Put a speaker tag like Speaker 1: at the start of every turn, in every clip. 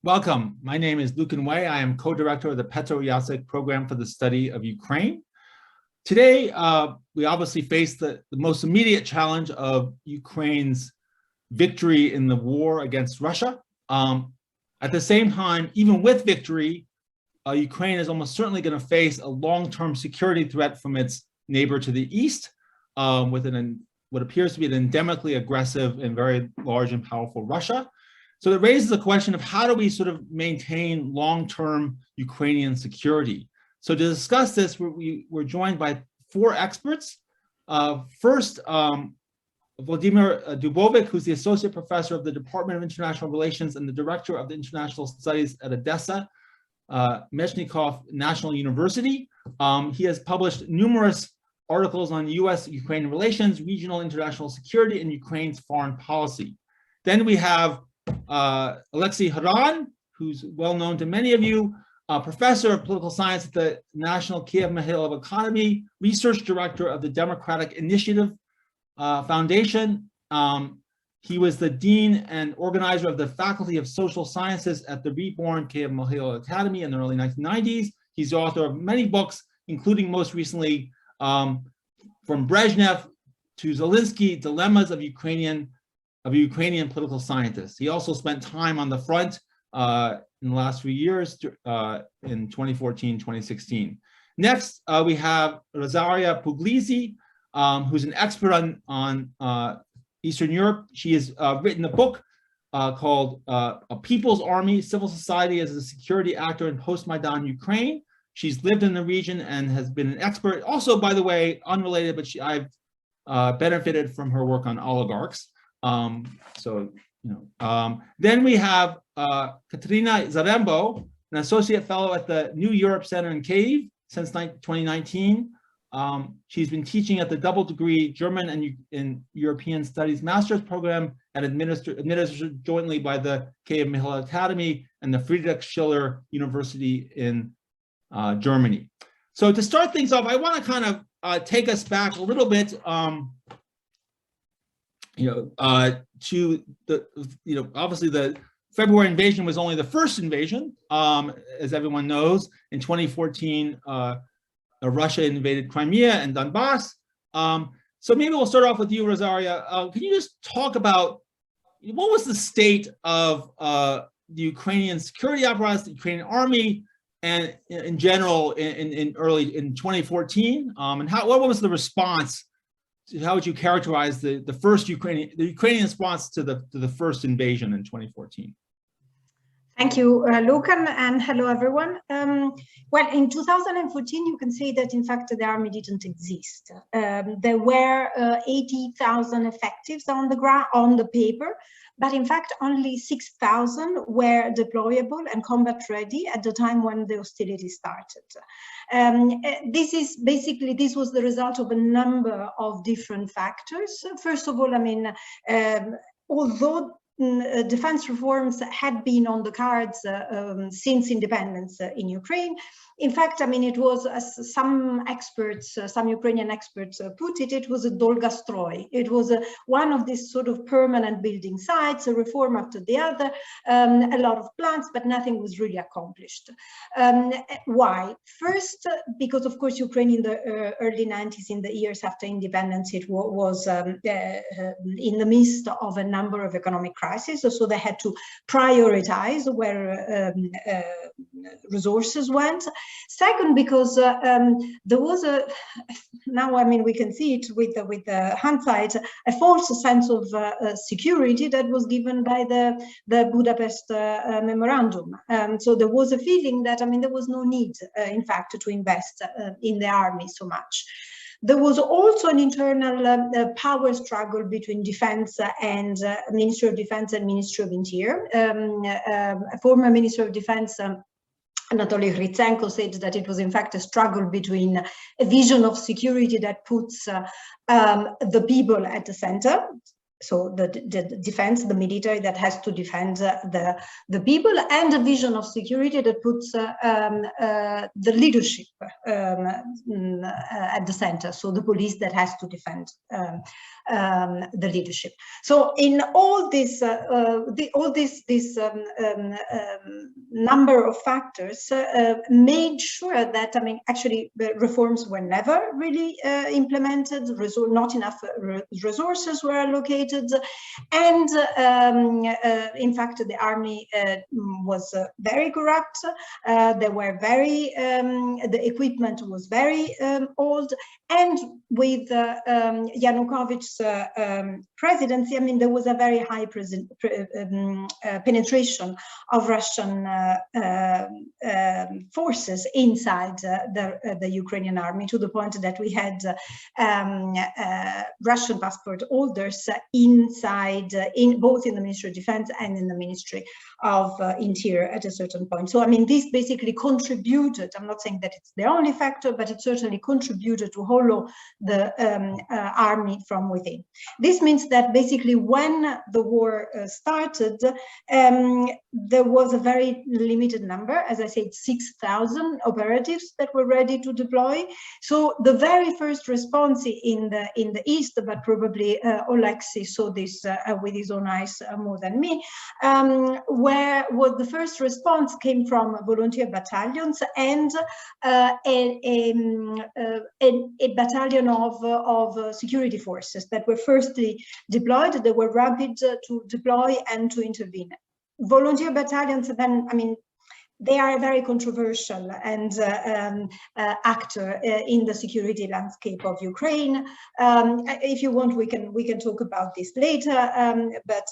Speaker 1: Welcome. My name is Lucan Wei. I am co-director of the Petro Yasek program for the study of Ukraine. Today, we obviously face the most immediate challenge of Ukraine's victory in the war against Russia. At the same time, even with victory, Ukraine is almost certainly going to face a long-term security threat from its neighbor to the east, with what appears to be an endemically aggressive and very large and powerful Russia. So it raises the question of how do we sort of maintain long-term Ukrainian security? So to discuss this, we're joined by four experts. First, Volodymyr Dubovyk, who's the associate professor of the Department of International Relations and the director of the International Studies at Odesa Mechnikov National University. He has published numerous articles on U.S.-Ukrainian relations, regional international security, and Ukraine's foreign policy. Then we have Alexei Haran, who's well known to many of you, professor of political science at the National Kiev-Mogilov Academy, research director of the Democratic Initiative Foundation. He was the dean and organizer of the Faculty of Social Sciences at the reborn Kiev-Mogilov Academy in the early 1990s. He's the author of many books, including most recently From Brezhnev to Zelensky, Dilemmas of Ukrainian political scientists. He also spent time on the front in the last few years in 2014, 2016. Next, we have Rosaria Puglisi, who's an expert on Eastern Europe. She has written a book called A People's Army, Civil Society as a Security Actor in Post-Maidan Ukraine. She's lived in the region and has been an expert. Also, by the way, unrelated, but I've benefited from her work on oligarchs. Then we have Katerina Zarembo, an associate fellow at the New Europe Center in Kyiv since 2019. She's been teaching at the double degree German and European Studies Master's program and administered jointly by the Kiev-Mogilov Academy and the Friedrich Schiller University in Germany. So to start things off, I want to kind of take us back a little bit to the, obviously the February invasion was only the first invasion, as everyone knows. In 2014, Russia invaded Crimea and Donbass. So maybe we'll start off with you, Rosaria. Can you just talk about what was the state of the Ukrainian security apparatus, the Ukrainian army, and in general in 2014, and what was the response? How would you characterize the Ukrainian response to the first invasion in 2014?
Speaker 2: Thank you, Lucan, and hello, everyone. Well, in 2014, you can say that, in fact, the army didn't exist. There were 80,000 effectives on the ground, on the paper, but in fact, only 6,000 were deployable and combat ready at the time when the hostilities started. This was the result of a number of different factors. First of all, I mean, although defense reforms had been on the cards since independence in Ukraine. In fact, I mean, it was, as some experts, some Ukrainian experts put it, it was a Dolgostroy. It was one of these sort of permanent building sites, a reform after the other, a lot of plans, but nothing was really accomplished. Why? First, because of course, Ukraine in the early 90s, in the years after independence, it was in the midst of a number of economic crises, so they had to prioritize where resources went. Second, because there was now I mean we can see it with the hindsight, a false sense of security that was given by the Budapest memorandum. So there was a feeling that, I mean, there was no need, in fact, to invest in the army so much. There was also an internal power struggle between defense and Ministry of Defense and Ministry of Interior. A former Minister of Defense, Anatoly Hrytsenko, said that it was in fact a struggle between a vision of security that puts the people at the center, so the defense, the military that has to defend the people, and a vision of security that puts the leadership at the center, so the police that has to defend the leadership. So in all this, number of factors made sure that, I mean, actually the reforms were never really implemented, not enough resources were allocated, and in fact the army was very corrupt. They were very, the equipment was very old, and with Yanukovych's presidency, I mean, there was a very high penetration of Russian forces inside the Ukrainian army, to the point that we had Russian passport holders inside, both in the Ministry of Defense and in the Ministry of Interior at a certain point. So, I mean, this basically contributed, I'm not saying that it's the only factor, but it certainly contributed to hollow the army from within. This means that basically when the war started, there was a very limited number, as I said, 6,000 operatives that were ready to deploy. So the very first response in the east, but probably Oleksiy saw this with his own eyes more than me, where the first response came from volunteer battalions and a battalion of security forces that were firstly deployed. They were rapid to deploy and to intervene. Volunteer battalions, then, I mean, they are a very controversial and actor in the security landscape of Ukraine. If you want, we can talk about this later. But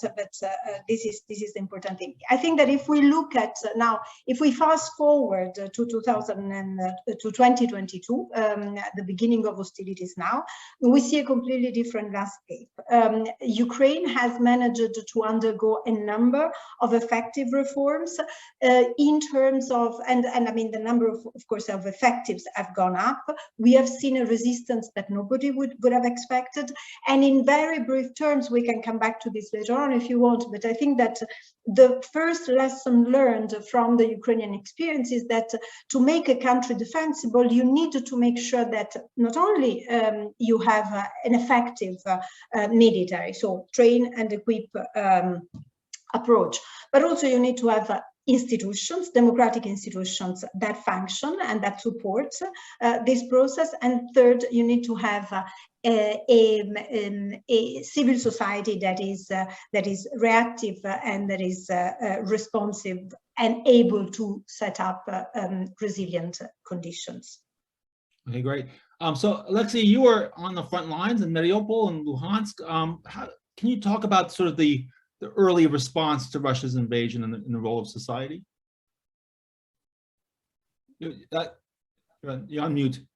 Speaker 2: this is the important thing. I think that if we look at now, if we fast forward to 2022, the beginning of hostilities now, we see a completely different landscape. Ukraine has managed to undergo a number of effective reforms in terms of, and I mean, the number of course, of effectives have gone up. We have seen a resistance that nobody would have expected. And in very brief terms, we can come back to this later on if you want, but I think that the first lesson learned from the Ukrainian experience is that to make a country defensible, you need to make sure that not only you have an effective military, so train and equip approach, but also you need to have institutions, democratic institutions that function and that support this process. And third, you need to have a civil society that is reactive and that is responsive and able to set up resilient conditions.
Speaker 1: Okay, great. So Oleksiy, you were on the front lines in Mariupol and Luhansk. Can you talk about sort of the early response to Russia's invasion and the role of society? You're on mute.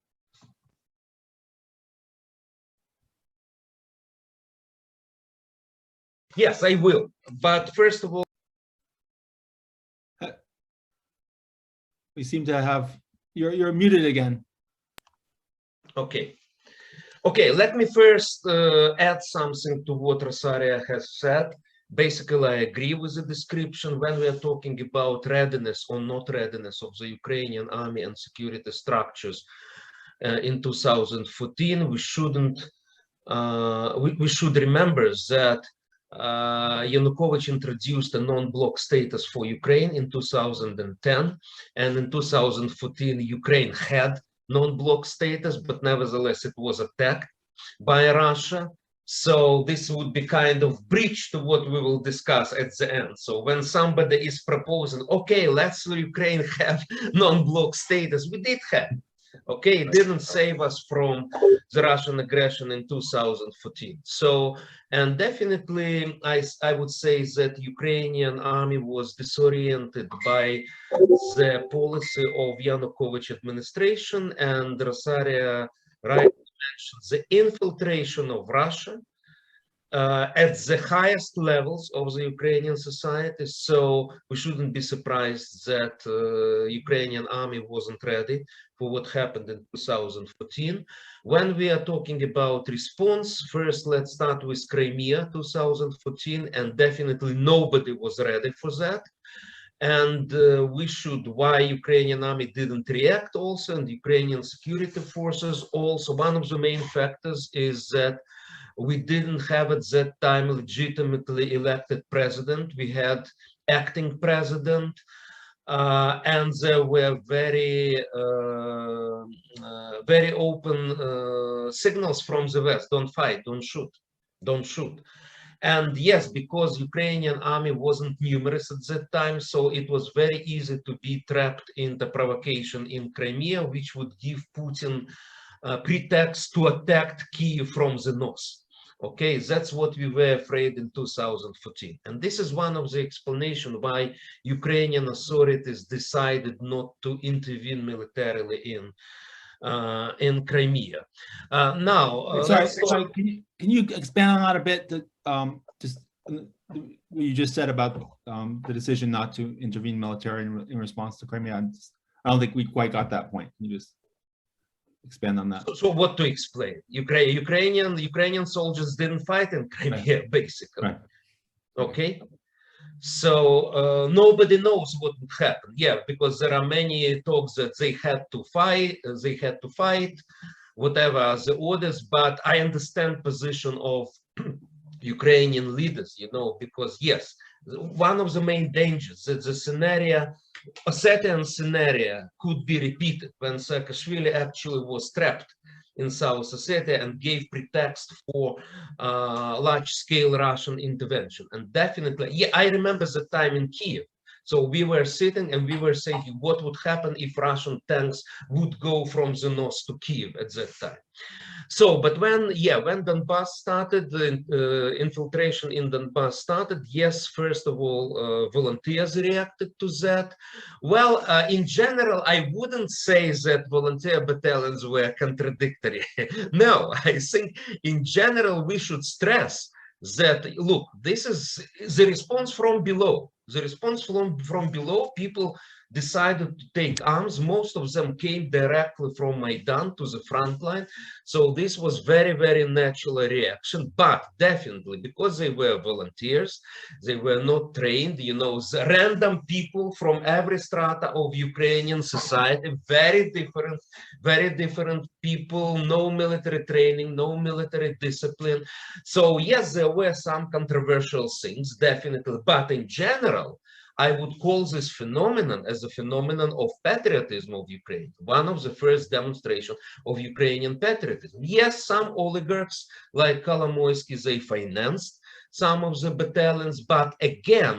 Speaker 3: Yes, I will. But first of all,
Speaker 1: we seem to have, you're muted again.
Speaker 3: Okay. Okay, let me first add something to what Rosaria has said. Basically, I agree with the description. When we are talking about readiness or not readiness of the Ukrainian army and security structures in 2014, we shouldn't, we should remember that Yanukovych introduced a non-bloc status for Ukraine in 2010, and in 2014, Ukraine had non-bloc status, but nevertheless, it was attacked by Russia. So this would be kind of breach to what we will discuss at the end. So when somebody is proposing, okay, let's Ukraine have non-bloc status, we did have. Okay, it didn't save us from the Russian aggression in 2014. So, and definitely, I would say that Ukrainian army was disoriented by the policy of Yanukovych administration, and Rosaria rightly mentioned the infiltration of Russia at the highest levels of the Ukrainian society. So we shouldn't be surprised that Ukrainian army wasn't ready for what happened in 2014. When we are talking about response, first let's start with Crimea 2014, and definitely nobody was ready for that. And we should, why Ukrainian army didn't react also, and Ukrainian security forces also, one of the main factors is that we didn't have at that time legitimately elected president. We had acting president, and there were very open signals from the West: don't fight, don't shoot, don't shoot. And yes, because Ukrainian army wasn't numerous at that time, so it was very easy to be trapped in the provocation in Crimea, which would give Putin pretext to attack Kyiv from the north. Okay, that's what we were afraid in 2014. And this is one of the explanations why Ukrainian authorities decided not to intervene militarily in Crimea.
Speaker 1: Sorry, can you expand on that a bit? Just what you just said about the decision not to intervene militarily in response to Crimea. I don't think we quite got that point. Can you just expand on that?
Speaker 3: So what to explain? Ukrainian soldiers didn't fight in Crimea, right, basically. Right. Okay. So nobody knows what would happen. Yeah, because there are many talks that they had to fight, whatever the orders. But I understand position of Ukrainian leaders, you know, because yes, one of the main dangers that the scenario, Ossetian scenario, could be repeated when Saakashvili actually was trapped in South Ossetia and gave pretext for large-scale Russian intervention. And definitely, yeah, I remember the time in Kyiv. So we were sitting and we were saying, what would happen if Russian tanks would go from the north to Kyiv at that time? So, but when Donbass started, the infiltration in Donbass started, yes, first of all, volunteers reacted to that. Well, in general, I wouldn't say that volunteer battalions were contradictory. No, I think in general, we should stress that, look, this is the response from below. The response from below, people decided to take arms. Most of them came directly from Maidan to the front line. So this was very, very natural reaction. But definitely, because they were volunteers, they were not trained, you know, the random people from every strata of Ukrainian society, very different people, no military training, no military discipline. So yes, there were some controversial things, definitely. But in general, I would call this phenomenon as a phenomenon of patriotism of Ukraine, one of the first demonstrations of Ukrainian patriotism. Yes, some oligarchs like Kolomoisky, they financed some of the battalions, but again,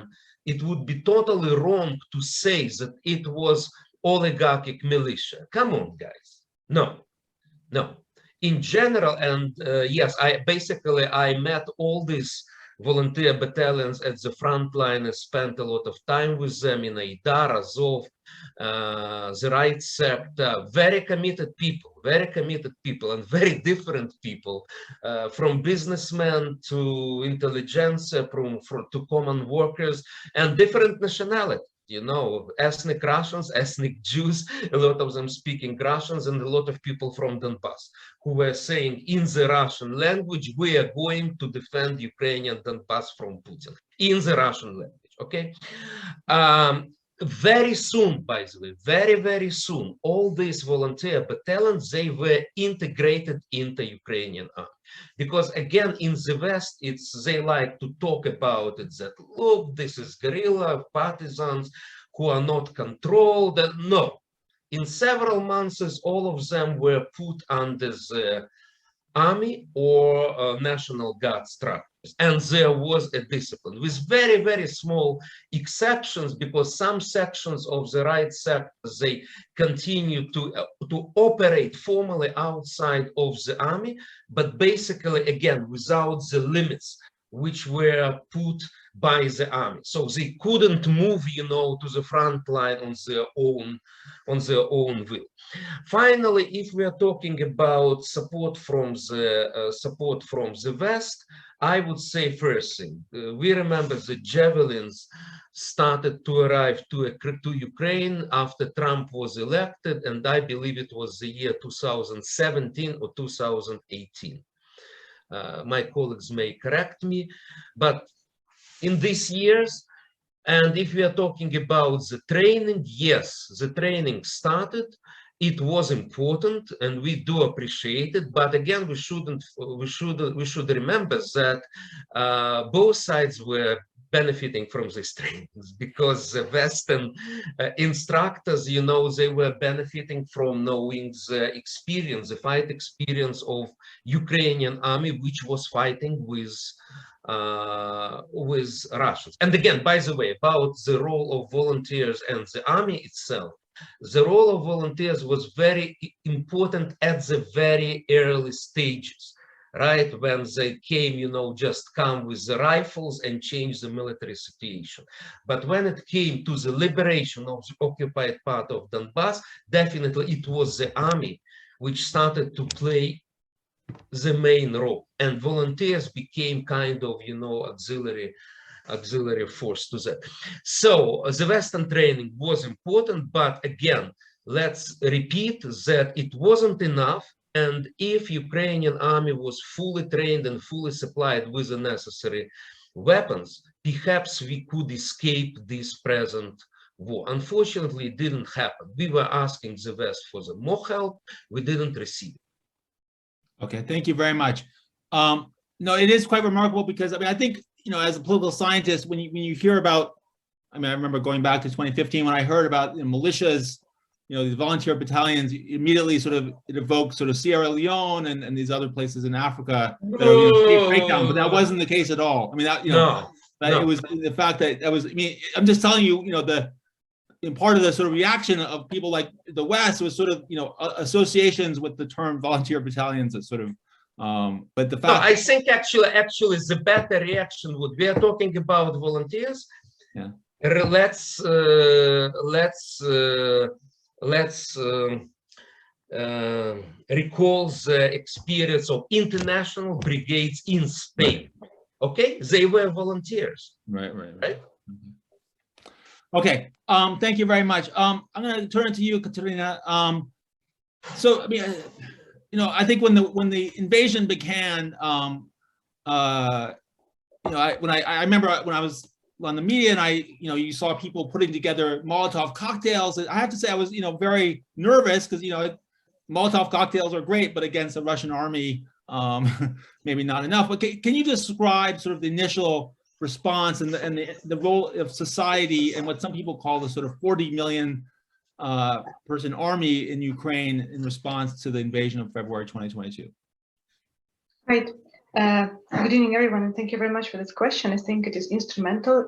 Speaker 3: it would be totally wrong to say that it was oligarchic militia. Come on, guys. No. In general, and yes, I met all these volunteer battalions at the front line and spent a lot of time with them in Aidar, Azov, the right sector, very committed people and very different people, from businessmen to intelligentsia, to common workers, and different nationalities. You know, ethnic Russians, ethnic Jews, a lot of them speaking Russians, and a lot of people from Donbass who were saying in the Russian language, we are going to defend Ukrainian Donbass from Putin, in the Russian language, okay? Very soon, by the way, very soon, all these volunteer battalions, they were integrated into Ukrainian army. Because again, in the West, they like to talk about it, that, look, this is guerrilla partisans who are not controlled. No, in several months, all of them were put under the army or National Guard structures. And there was a discipline with very small exceptions, because some sections of the right sector, they continue to operate formally outside of the army, but basically, again, without the limits which were put by the army. So they couldn't move, you know, to the front line on their own will. Finally, if we are talking about support from the West, I would say first thing, we remember the javelins started to arrive to Ukraine after Trump was elected, and I believe it was the year 2017 or 2018. My colleagues may correct me, but in these years, and if we are talking about the training, yes, the training started. It was important, and we do appreciate it. But again, we should remember that both sides were benefiting from these trainings, because the Western instructors, you know, they were benefiting from knowing the experience, the fight experience of Ukrainian army, which was fighting with Russians. And again, by the way, about the role of volunteers and the army itself, the role of volunteers was very important at the very early stages, right? When they came, you know, just come with the rifles and change the military situation. But when it came to the liberation of the occupied part of Donbass, definitely it was the army which started to play the main role, and volunteers became kind of, you know, auxiliary force to that. So the Western training was important, but again, let's repeat that it wasn't enough. And if Ukrainian army was fully trained and fully supplied with the necessary weapons, perhaps we could escape this present war. Unfortunately, it didn't happen. We were asking the West for the more help. We didn't receive it.
Speaker 1: Okay, thank you very much. No, it is quite remarkable, because I mean, I think, you know, as a political scientist, when you hear about, I mean, I remember going back to 2015 when I heard about, you know, militias, you know, these volunteer battalions, immediately sort of it evokes sort of Sierra Leone and these other places in Africa that are, you know, state breakdown, but that wasn't the case at all. I mean, that, you know, it was the fact that was, I mean, I'm just telling you, you know, in part of the sort of reaction of people like the West was sort of, you know, associations with the term volunteer battalions that sort of, but the fact.
Speaker 3: No, I think actually the better reaction would, we are talking about volunteers.
Speaker 1: Yeah.
Speaker 3: Let's recall the experience of international brigades in Spain. Okay, they were volunteers.
Speaker 1: Right. Mm-hmm. Okay, thank you very much. I'm going to turn it to you, Katerina. So, I mean, you know, I think when the invasion began, you know, I remember when I was on the media and you know, you saw people putting together Molotov cocktails. I have to say I was, you know, very nervous, because, you know, Molotov cocktails are great, but against the Russian army, maybe not enough. But can you describe sort of the initial response and the role of society and what some people call the sort of 40 million person army in Ukraine in response to the invasion of February 2022?
Speaker 4: Right. Good evening, everyone, and thank you very much for this question. I think it is instrumental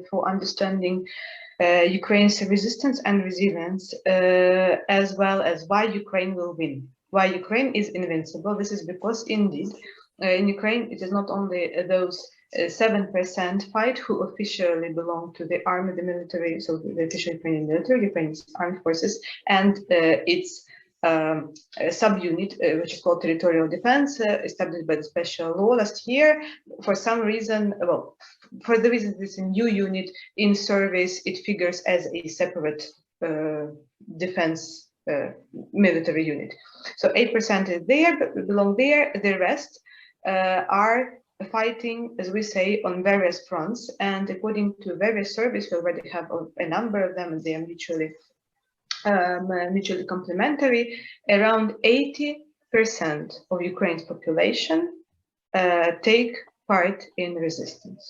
Speaker 4: for understanding Ukraine's resistance and resilience, as well as why Ukraine will win, why Ukraine is invincible. This is because, indeed, in Ukraine, it is not only those 7% fight who officially belong to the army, the military, so the official Ukrainian military, Ukraine's armed forces, and its subunit, which is called territorial defense, established by the special law last year. For some reason, well, for the reason it's a new unit in service, it figures as a separate defense military unit. So 8% is there, but belong there. The rest are fighting, as we say, on various fronts, and according to various surveys, we already have a number of them, and they are mutually complementary. Around 80% of Ukraine's population take part in resistance,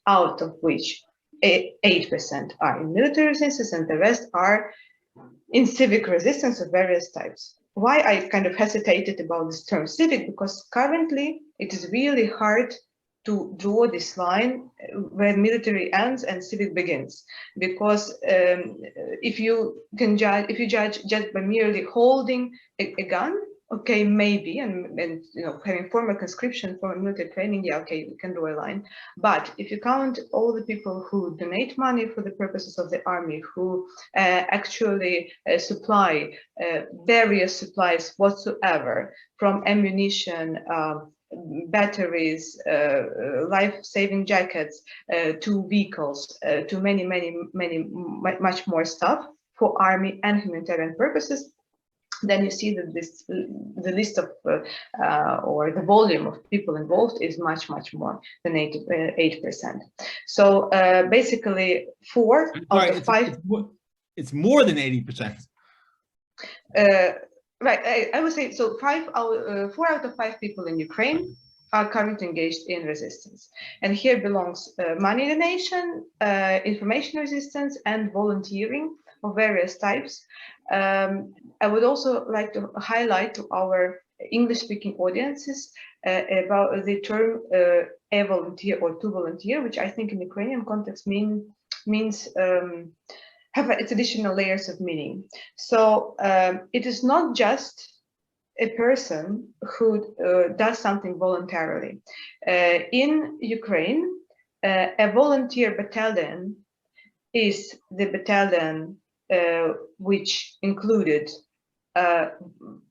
Speaker 4: out of which 8% are in military resistance, and the rest are in civic resistance of various types. Why I kind of hesitated about this term civic, because currently it is really hard to draw this line where military ends and civic begins, because if you judge just by merely holding a gun, okay, maybe, and you know, having formal conscription, formal military training, yeah, okay, we can draw a line. But if you count all the people who donate money for the purposes of the army, who actually supply various supplies whatsoever, from ammunition, batteries, life-saving jackets, to vehicles, to much more stuff for army and humanitarian purposes, then you see that the list of or the volume of people involved is much more than 8%. So basically, 4 out of 5.
Speaker 1: It's more than 80%.
Speaker 4: Right, I would say so. 4 out of 5 people in Ukraine are currently engaged in resistance, and here belongs money donation, information resistance, and volunteering of various types. I would also like to highlight to our English-speaking audiences about the term a volunteer or to volunteer, which I think in Ukrainian context means have its additional layers of meaning. So it is not just a person who does something voluntarily. In Ukraine, a volunteer battalion is the battalion which included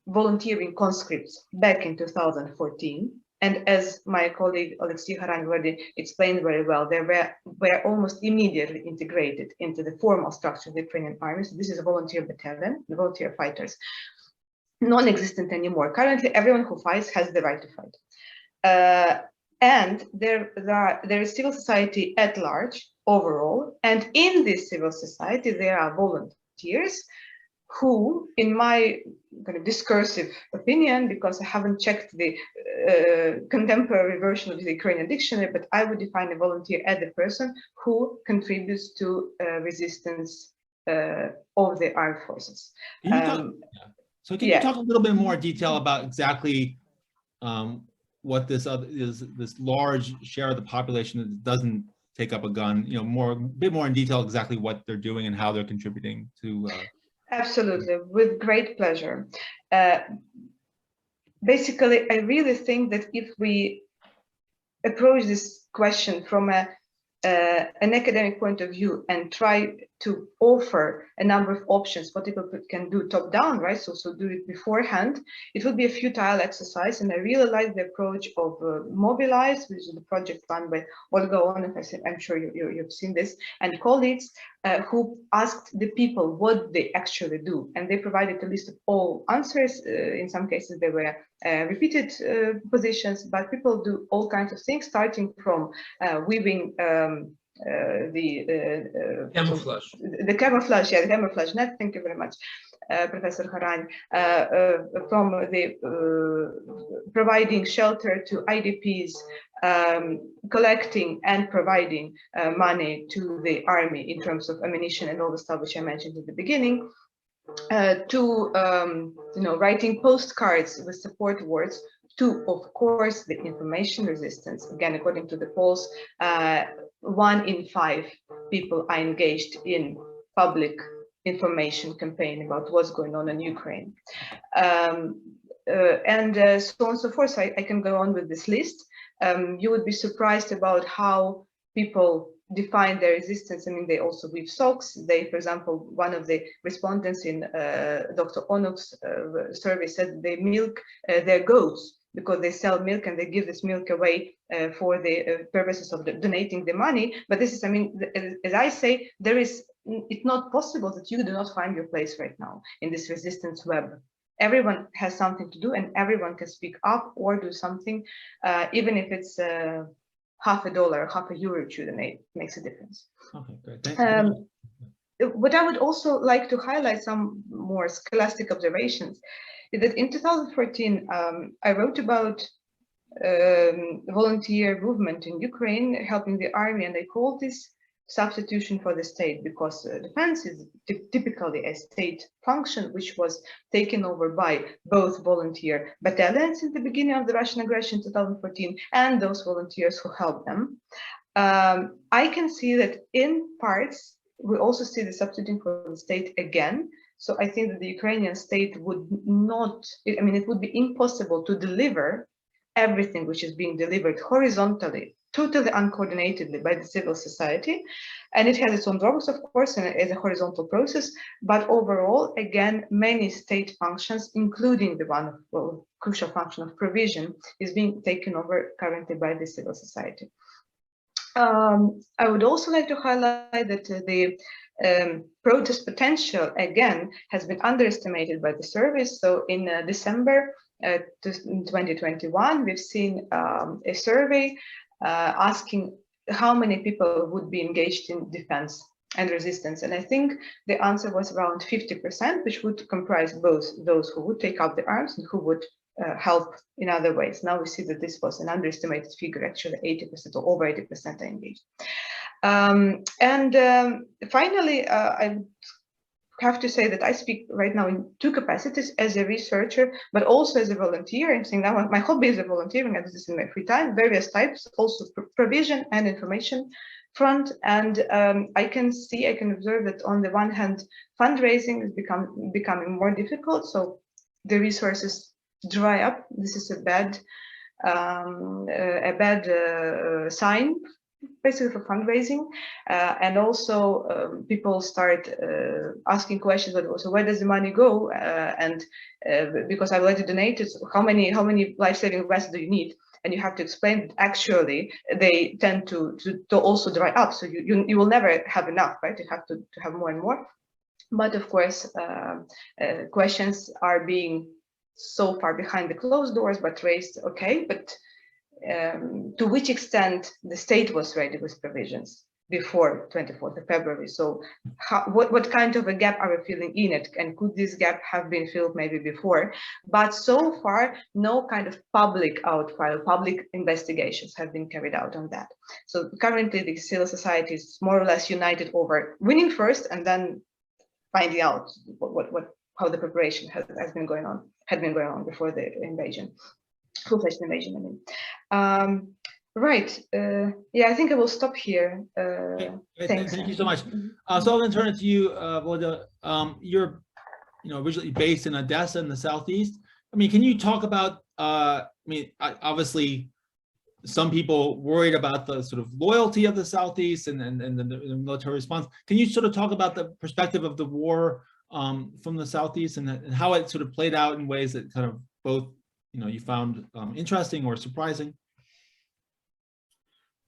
Speaker 4: volunteering conscripts back in 2014. And as my colleague Alexei Haran already explained very well, they were almost immediately integrated into the formal structure of the Ukrainian army. So this is a volunteer battalion, the volunteer fighters, non-existent anymore. Currently, everyone who fights has the right to fight. And there is civil society at large overall. And in this civil society, there are volunteers who, in my kind of discursive opinion, because I haven't checked the contemporary version of the Ukrainian dictionary, but I would define a volunteer as the person who contributes to resistance of the armed forces.
Speaker 1: So can you talk a little bit more detail about exactly what this this large share of the population that doesn't take up a gun, you know, a bit more in detail exactly what they're doing and how they're contributing to
Speaker 4: Absolutely, with great pleasure. Basically, I really think that if we approach this question from an academic point of view and try to offer a number of options, what people can do top down, right? So do it beforehand. It would be a futile exercise, and I really like the approach of Mobilize, which is the project run by Olga Onov. I'm sure you've seen this, and colleagues who asked the people what they actually do, and they provided a list of all answers. In some cases, they were repeated positions, but people do all kinds of things, starting from weaving the camouflage net. Thank you very much, Professor Haran. From the providing shelter to IDPs, collecting and providing money to the army in terms of ammunition and all the stuff which I mentioned at the beginning, to writing postcards with support words, to, of course, the information resistance. Again, according to the polls, 1 in 5 people are engaged in public information campaign about what's going on in Ukraine. And so on and so forth. So I can go on with this list. You would be surprised about how people define their resistance. I mean, they also weave socks. They, for example, one of the respondents in Dr. Onov's survey said they milk their goats because they sell milk and they give this milk away for the purposes of donating the money. But this is, I mean, as I say, it's not possible that you do not find your place right now in this resistance web. Everyone has something to do, and everyone can speak up or do something, even if it's $50, €0.50 to donate, makes a difference.
Speaker 1: Okay, great. Thanks.
Speaker 4: What I would also like to highlight some more scholastic observations is that in 2014, I wrote about volunteer movement in Ukraine, helping the army, and I called this substitution for the state, because defense is typically a state function which was taken over by both volunteer battalions in the beginning of the Russian aggression in 2014 and those volunteers who helped them. I can see that in parts we also see the substituting for the state again, So I think that the Ukrainian state would not, I mean, it would be impossible to deliver everything which is being delivered horizontally, totally uncoordinatedly by the civil society. And it has its own drawbacks, of course, and as a horizontal process. But overall, again, many state functions, including the one of crucial function of provision, is being taken over currently by the civil society. I would also like to highlight that the protest potential, again, has been underestimated by the surveys. So in December 2021, we've seen a survey asking how many people would be engaged in defense and resistance. And I think the answer was around 50%, which would comprise both those who would take up the arms and who would help in other ways. Now we see that this was an underestimated figure, actually 80% or over 80% are engaged. Finally, I have to say that I speak right now in two capacities, as a researcher, but also as a volunteer. I'm saying that my hobby is volunteering, I do this in my free time, various types, also provision and information front. And I can observe that on the one hand, fundraising is becoming more difficult. So the resources dry up. This is a bad sign, basically, for fundraising, and also people start asking questions. But also, where does the money go? Because I've already donated, how many life-saving vests do you need? And you have to explain that actually they tend to also dry up. So you will never have enough, right? You have to have more and more. But of course, questions are being so far behind the closed doors, but raised. Okay, but to which extent the state was ready with provisions before 24th of February? So what kind of a gap are we filling in it? And could this gap have been filled maybe before? But so far, no kind of public outcry or public investigations have been carried out on that. So currently the civil society is more or less united over winning first and then finding out how the preparation had been going on before the invasion, full-fledged invasion, I mean. Right. Yeah, I think I will stop here. Thanks.
Speaker 1: Thank you so much. So I'm going to turn it to you, Volodya. You're, originally based in Odessa in the southeast. I mean, can you talk about? Obviously, some people worried about the sort of loyalty of the southeast and the military response. Can you sort of talk about the perspective of the war from the southeast and how it sort of played out in ways that kind of both, you found interesting or surprising?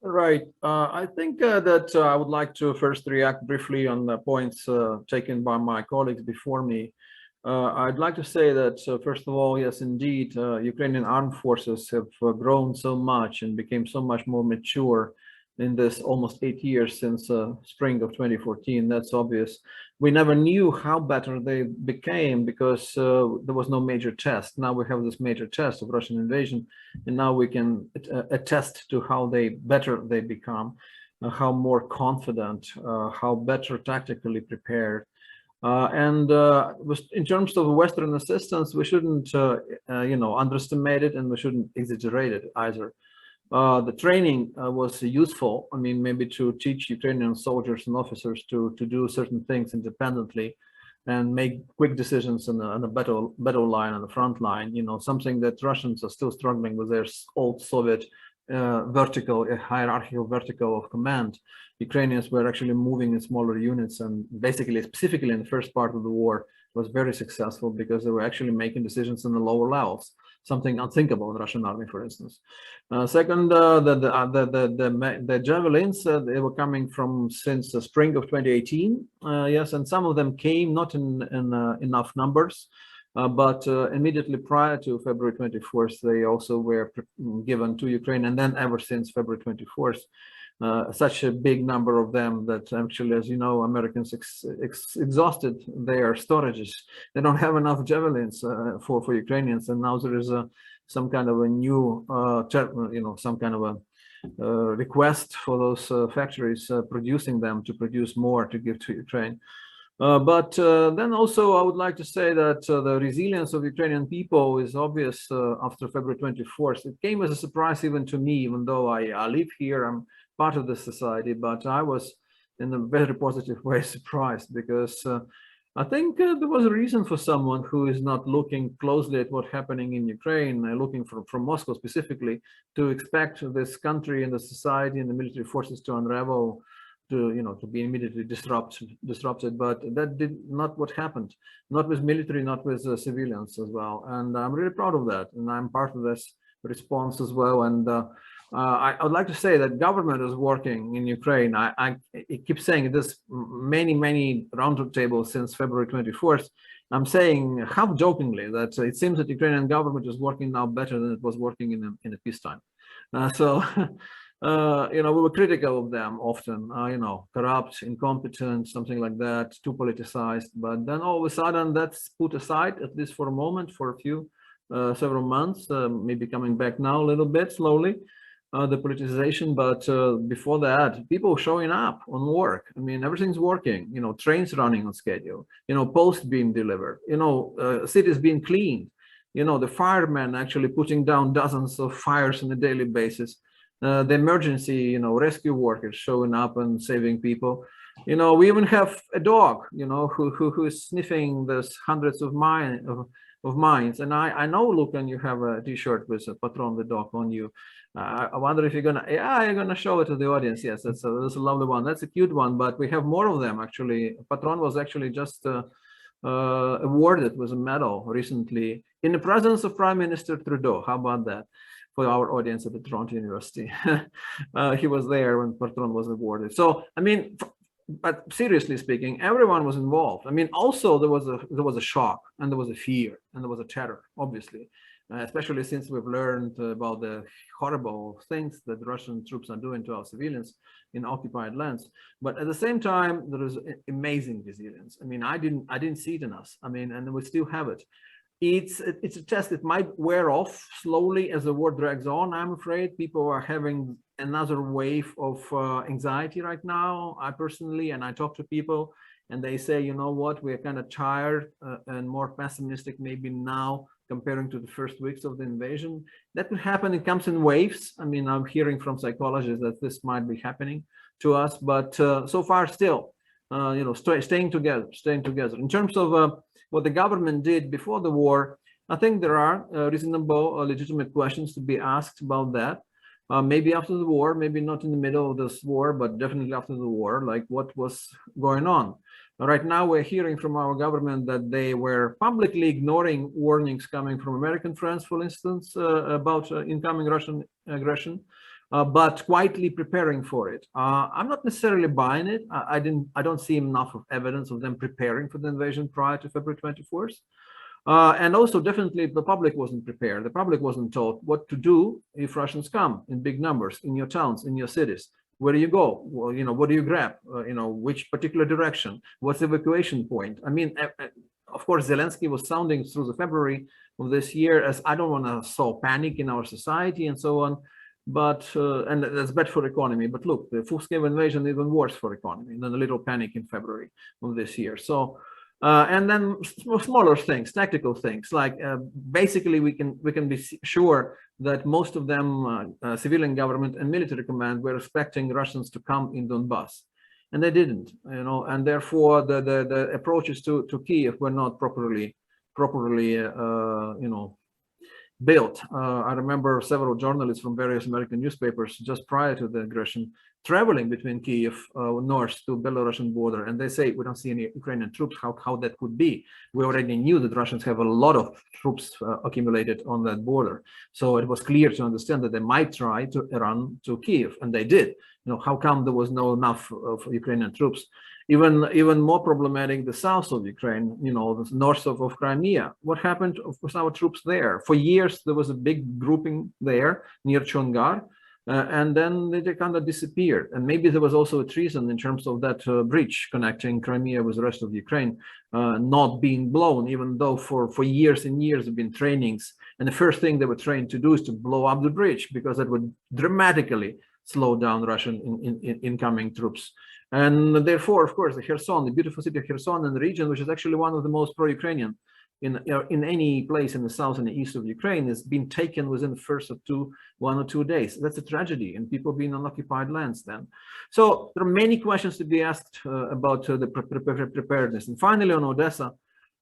Speaker 5: Right. I think that I would like to first react briefly on the points taken by my colleagues before me. I'd like to say that, first of all, yes, indeed, Ukrainian armed forces have grown so much and became so much more mature in this almost 8 years since spring of 2014. That's obvious. We never knew how better they became because there was no major test. Now we have this major test of Russian invasion, and now we can attest to how better they become, how more confident, how better tactically prepared. In terms of Western assistance, we shouldn't, underestimate it, and we shouldn't exaggerate it either. The training was useful. I mean, maybe to teach Ukrainian soldiers and officers to do certain things independently and make quick decisions on the battle line, on the front line. Something that Russians are still struggling with, their old Soviet hierarchical vertical of command. Ukrainians were actually moving in smaller units, and basically, specifically in the first part of the war, was very successful because they were actually making decisions on the lower levels, something unthinkable in the Russian army, for instance. Second, the javelins, they were coming from since the spring of 2018. Yes, and some of them came not in enough numbers, but immediately prior to February 24th, they also were given to Ukraine, and then ever since February 24th, such a big number of them that actually, as you know, Americans exhausted their storages. They don't have enough javelins for Ukrainians, and now there is some kind of a new, some kind of a request for those factories producing them to produce more to give to Ukraine. But then also I would like to say that the resilience of Ukrainian people is obvious after February 24th. It came as a surprise even to me, even though I live here, I'm part of the society, but I was in a very positive way surprised because I think there was a reason for someone who is not looking closely at what's happening in Ukraine, looking from Moscow specifically, to expect this country and the society and the military forces to unravel, to be immediately disrupted. But that did not what happened, not with military, not with civilians as well. And I'm really proud of that. And I'm part of this response as well. And I would like to say that government is working in Ukraine. I keep saying this many roundtables since February 24th. I'm saying half jokingly that it seems that Ukrainian government is working now better than it was working in the peacetime. We were critical of them often, corrupt, incompetent, something like that, too politicized. But then all of a sudden that's put aside, at least for a moment, for a few, several months, maybe coming back now a little bit slowly. The politicization, but before that, people showing up on work. I mean, everything's working, trains running on schedule, post being delivered, cities being cleaned, the firemen actually putting down dozens of fires on a daily basis, the emergency, rescue workers showing up and saving people. We even have a dog, who is sniffing this hundreds of mines. And I know, Lucan, you have a t-shirt with a Patron the dog on you. I wonder if you're gonna show it to the audience. Yes, that's a lovely one. That's a cute one, but we have more of them actually. Patron was actually just awarded with a medal recently in the presence of Prime Minister Trudeau. How about that? For our audience at the Toronto University. He was there when Patron was awarded. So, I mean, but seriously speaking, everyone was involved. I mean, also there was a shock, and there was a fear, and there was a terror, obviously, especially since we've learned about the horrible things that Russian troops are doing to our civilians in occupied lands. But at the same time, there is amazing resilience. I mean, I didn't see it in us. I mean, and we still have it. It's a test. It might wear off slowly as the war drags on. I'm afraid people are having another wave of anxiety right now. I personally, and I talk to people, and they say, you know what, we're kind of tired and more pessimistic maybe now comparing to the first weeks of the invasion. That could happen. It comes in waves. I mean, I'm hearing from psychologists that this might be happening to us, but so far still, staying together. In terms of what the government did before the war, I think there are reasonable, legitimate questions to be asked about that. Maybe after the war, maybe not in the middle of this war, but definitely after the war, like what was going on. Right now, we're hearing from our government that they were publicly ignoring warnings coming from American friends, for instance, about incoming Russian aggression, but quietly preparing for it. I'm not necessarily buying it. I don't see enough of evidence of them preparing for the invasion prior to February 24th. And also, definitely, the public wasn't prepared. The public wasn't told what to do if Russians come in big numbers in your towns, in your cities. Where do you go? Well, what do you grab? Which particular direction? What's the evacuation point? I mean, of course, Zelensky was sounding through the February of this year as I don't want to sow panic in our society and so on. But and that's bad for economy. But look, the full-scale invasion is even worse for economy than a little panic in February of this year. So. And then smaller things, tactical things, like basically we can be sure that most of them, civilian government and military command, were expecting Russians to come in Donbass, and they didn't, and therefore the approaches to Kiev were not properly built. I remember several journalists from various American newspapers just prior to the aggression traveling between Kiev north to Belarusian border, and they say we don't see any Ukrainian troops. How that could be? We already knew that Russians have a lot of troops accumulated on that border, so it was clear to understand that they might try to run to Kiev, and they did. How come there was no enough of Ukrainian troops? Even more problematic, the south of Ukraine, the north of Crimea. What happened with our troops there? For years, there was a big grouping there near Chongar, and then they kind of disappeared. And maybe there was also a treason in terms of that bridge connecting Crimea with the rest of Ukraine not being blown, even though for years and years there have been trainings. And the first thing they were trained to do is to blow up the bridge, because that would dramatically slow down Russian incoming troops. And therefore, of course, the beautiful city of Kherson in the region, which is actually one of the most pro-Ukrainian in any place in the south and the east of Ukraine is being taken within the first of 1 or 2 days. That's a tragedy, and people being on occupied lands then. So there are many questions to be asked about the preparedness. And finally, on Odessa,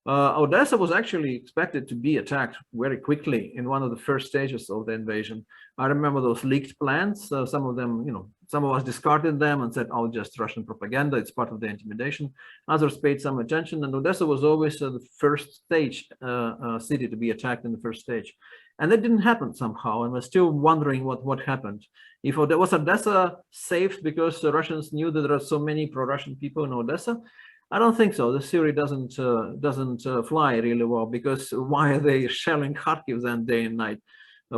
Speaker 5: Odessa was actually expected to be attacked very quickly in one of the first stages of the invasion. I remember those leaked plans. Some of them, some of us discarded them and said, "Oh, just Russian propaganda. It's part of the intimidation." Others paid some attention, and Odessa was always the first stage city to be attacked in the first stage. And that didn't happen somehow, and we're still wondering what happened. Was Odessa safe because the Russians knew that there are so many pro-Russian people in Odessa? I don't think so. The theory doesn't fly really well, because why are they shelling Kharkiv then day and night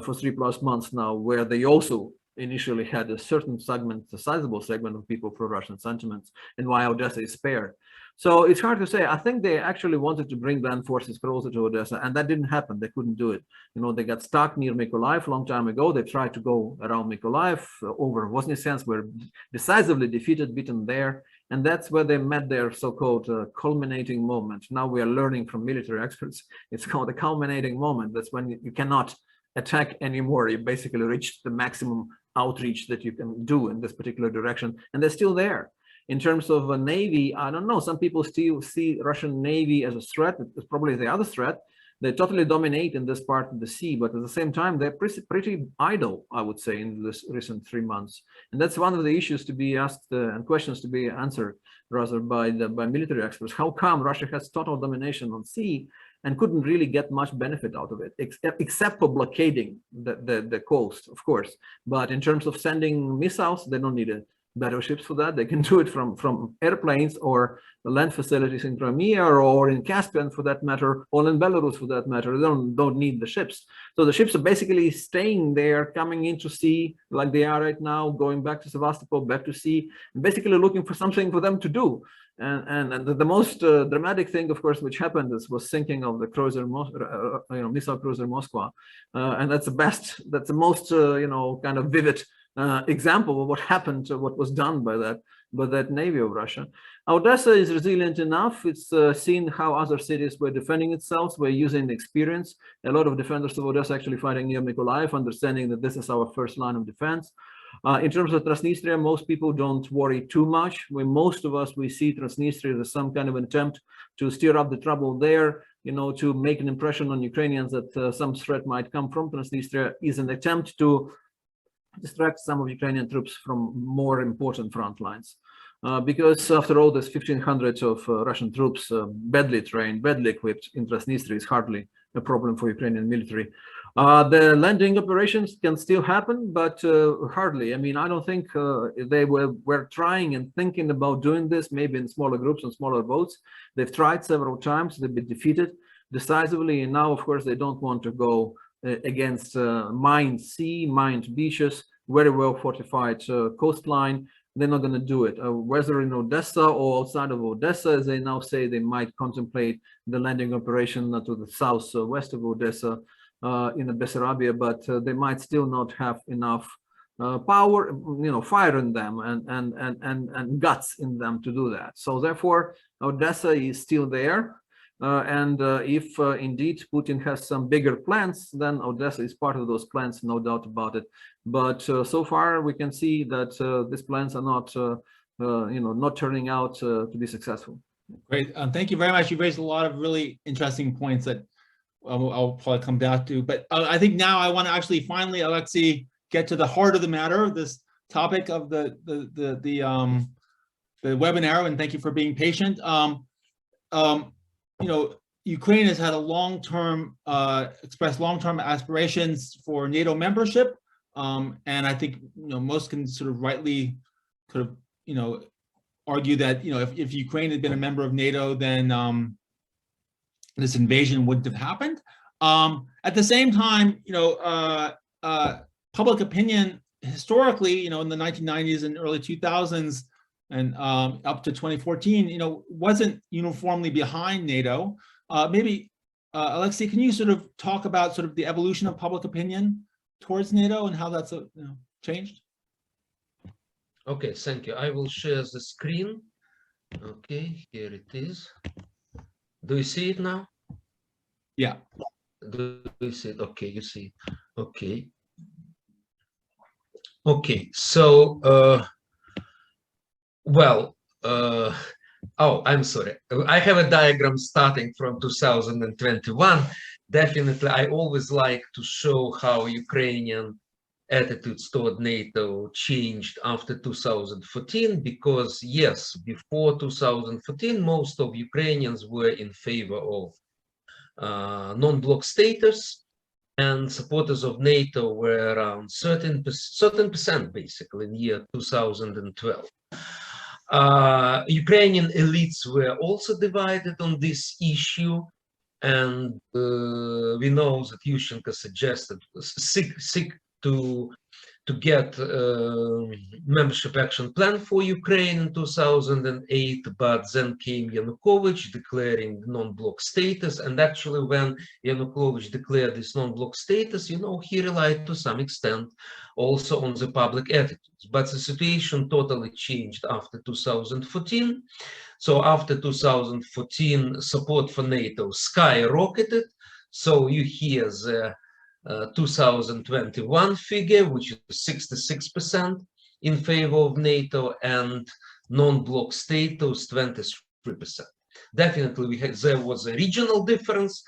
Speaker 5: for 3+ months now, where they also initially had a certain segment, a sizable segment of people pro-Russian sentiments, and why Odessa is spared? So it's hard to say. I think they actually wanted to bring land forces closer to Odessa, and that didn't happen. They couldn't do it. They got stuck near Mykolaiv a long time ago. They tried to go around Mykolaiv over Voznesensk, were decisively defeated, beaten there. And that's where they met their so-called culminating moment. Now we are learning from military experts. It's called a culminating moment. That's when you cannot attack anymore. You basically reached the maximum outreach that you can do in this particular direction. And they're still there. In terms of a Navy, I don't know. Some people still see Russian Navy as a threat. It's probably the other threat. They totally dominate in this part of the sea, but at the same time, they're pretty idle, I would say, in this recent 3 months. And that's one of the issues to be asked and questions to be answered, rather, by military experts. How come Russia has total domination on sea and couldn't really get much benefit out of it, except for blockading the coast, of course. But in terms of sending missiles, they don't need battleships for that. They can do it from airplanes or the land facilities in Crimea or in Caspian for that matter, or in Belarus for that matter. They don't need the ships. So the ships are basically staying there, coming into sea like they are right now, going back to Sevastopol, back to sea, and basically looking for something for them to do. And the most dramatic thing, of course, which happened was sinking of the cruiser, missile cruiser Moskva, and that's the most kind of vivid example of what happened, what was done by that Navy of Russia. Odessa is resilient enough. It's seen how other cities were defending itself. We're using the experience. A lot of defenders of Odessa actually fighting near Mykolaiv, understanding that this is our first line of defense. In terms of Transnistria, most people don't worry too much. Most of us, we see Transnistria as some kind of an attempt to stir up the trouble there, to make an impression on Ukrainians that some threat might come from Transnistria, is an attempt to distract some of Ukrainian troops from more important front lines. Because after all, there's 1,500 of Russian troops, badly trained, badly equipped in Transnistria, is hardly a problem for Ukrainian military. The landing operations can still happen, but hardly. I mean, I don't think they were trying and thinking about doing this, maybe in smaller groups and smaller boats. They've tried several times. They've been defeated decisively. And now, of course, they don't want to go against mined sea, mined beaches, very well fortified coastline. They're not going to do it. Whether in Odessa or outside of Odessa, as they now say, they might contemplate the landing operation to the southwest of Odessa in Bessarabia, but they might still not have enough power, fire in them and guts in them to do that. So therefore, Odessa is still there. And if indeed Putin has some bigger plans, then Odessa is part of those plans, no doubt about it. But so far, we can see that these plans are not, not turning out to be successful.
Speaker 1: Great, thank you very much. You raised a lot of really interesting points that I'll probably come back to. But I think now I want to actually finally, Alexei, get to the heart of the matter, this topic of the webinar, and thank you for being patient. Ukraine has had a expressed long-term aspirations for NATO membership, and I think most can sort of rightly argue that if Ukraine had been a member of NATO, then this invasion wouldn't have happened. At the same time, public opinion historically, in the 1990s and early 2000s, and up to 2014, wasn't uniformly behind NATO. Maybe, Alexei, can you sort of talk about sort of the evolution of public opinion towards NATO and how that's changed?
Speaker 3: Okay, thank you. I will share the screen. Okay, here it is. Do you see it now?
Speaker 1: Yeah.
Speaker 3: Do you see it? Okay, you see. Okay. Okay, so oh, I'm sorry. I have a diagram starting from 2021. Definitely, I always like to show how Ukrainian attitudes toward NATO changed after 2014, because yes, before 2014, most of Ukrainians were in favor of non-bloc status, and supporters of NATO were around 13% basically in year 2012. Ukrainian elites were also divided on this issue, and we know that Yushchenko suggested seek to get membership action plan for Ukraine in 2008, but then came Yanukovych declaring non-bloc status. And actually, when Yanukovych declared this non-bloc status, you know, he relied to some extent also on the public attitudes. But the situation totally changed after 2014. So after 2014, support for NATO skyrocketed. So you hear the 2021 figure, which is 66% in favor of NATO, and non-bloc status 23%. Definitely, there was a regional difference,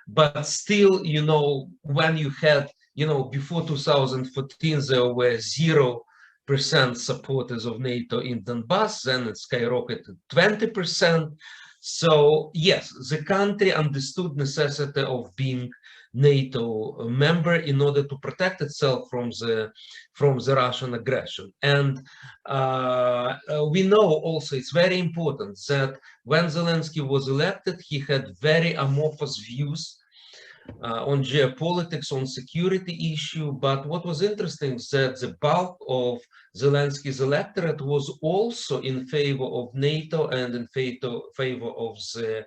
Speaker 3: but still, you know, when you had, you know, before 2014, there were 0% supporters of NATO in Donbass, then it skyrocketed 20%. So yes, the country understood necessity of being NATO member in order to protect itself from the Russian aggression. And we know also it's very important that when Zelensky was elected, he had very amorphous views on geopolitics, on security issue. But what was interesting is that the bulk of Zelensky's electorate was also in favor of NATO and in favor of the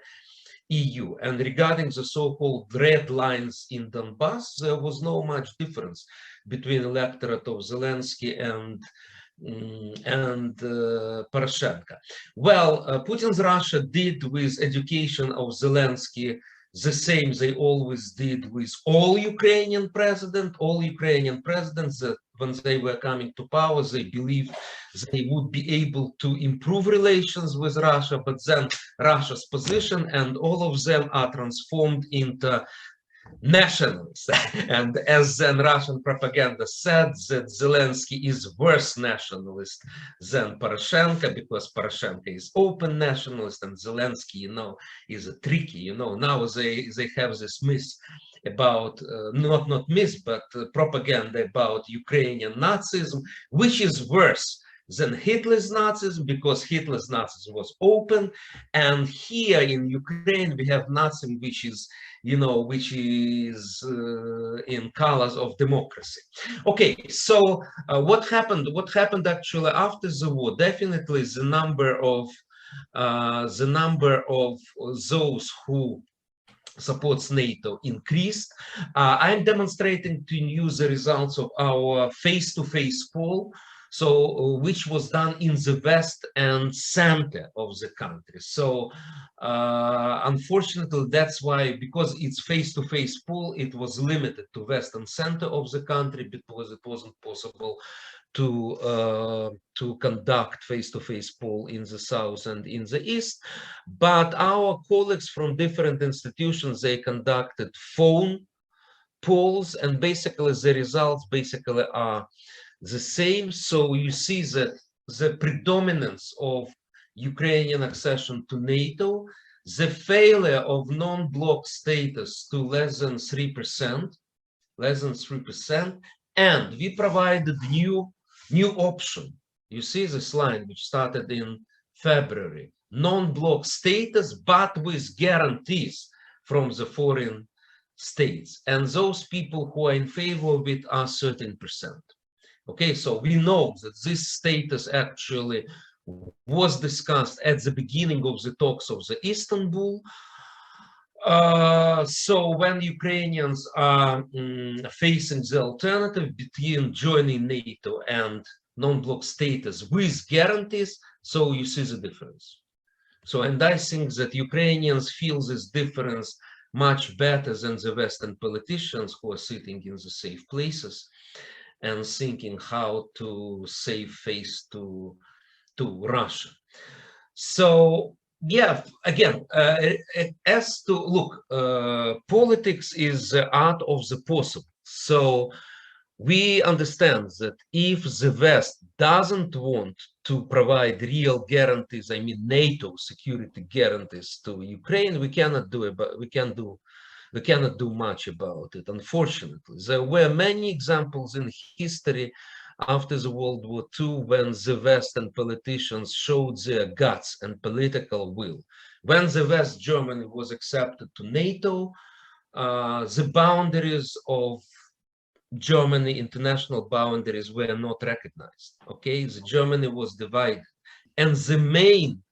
Speaker 3: EU. And regarding the so-called red lines in Donbass, there was no much difference between electorate of Zelensky and Poroshenko. Well, Putin's Russia did with education of Zelensky the same they always did with all Ukrainian presidents. All Ukrainian presidents, that when they were coming to power, they believed they would be able to improve relations with Russia, but then Russia's position and all of them are transformed into nationalists. And as then Russian propaganda said, that Zelensky is worse nationalist than Poroshenko, because Poroshenko is open nationalist and Zelensky, you know, is a tricky, you know. Now they have this myth about, not myth, but propaganda about Ukrainian Nazism, which is worse than Hitler's Nazism, because Hitler's Nazism was open, and here in Ukraine we have Nazism which is, you know, which is in colors of democracy. Okay, so what happened? What happened actually after the war? Definitely the number of those who supports NATO increased. I'm demonstrating to you the results of our face-to-face poll, so which was done in the west and center of the country. So unfortunately, that's why, because it's face-to-face poll, it was limited to west and center of the country, because it wasn't possible to conduct face-to-face poll in the south and in the east. But our colleagues from different institutions, they conducted phone polls, and basically the results basically are the same. So you see that the predominance of Ukrainian accession to NATO, the failure of non-bloc status to less than 3%, and we provided new option. You see this line which started in February, non-bloc status, but with guarantees from the foreign states. And those people who are in favor of it are 13%. Okay, so we know that this status actually was discussed at the beginning of the talks of the Istanbul. So when Ukrainians are facing the alternative between joining NATO and non-bloc status with guarantees, so you see the difference. So, and I think that Ukrainians feel this difference much better than the Western politicians who are sitting in the safe places and thinking how to save face to Russia. So yeah, again, as to look, politics is the art of the possible. So we understand that if the West doesn't want to provide real guarantees, I mean NATO security guarantees to Ukraine, we cannot do much about it. Unfortunately, there were many examples in history after the World War II when the Western politicians showed their guts and political will. When the West Germany was accepted to NATO, the boundaries of Germany, international boundaries, were not recognized. Okay, the Germany was divided, and the main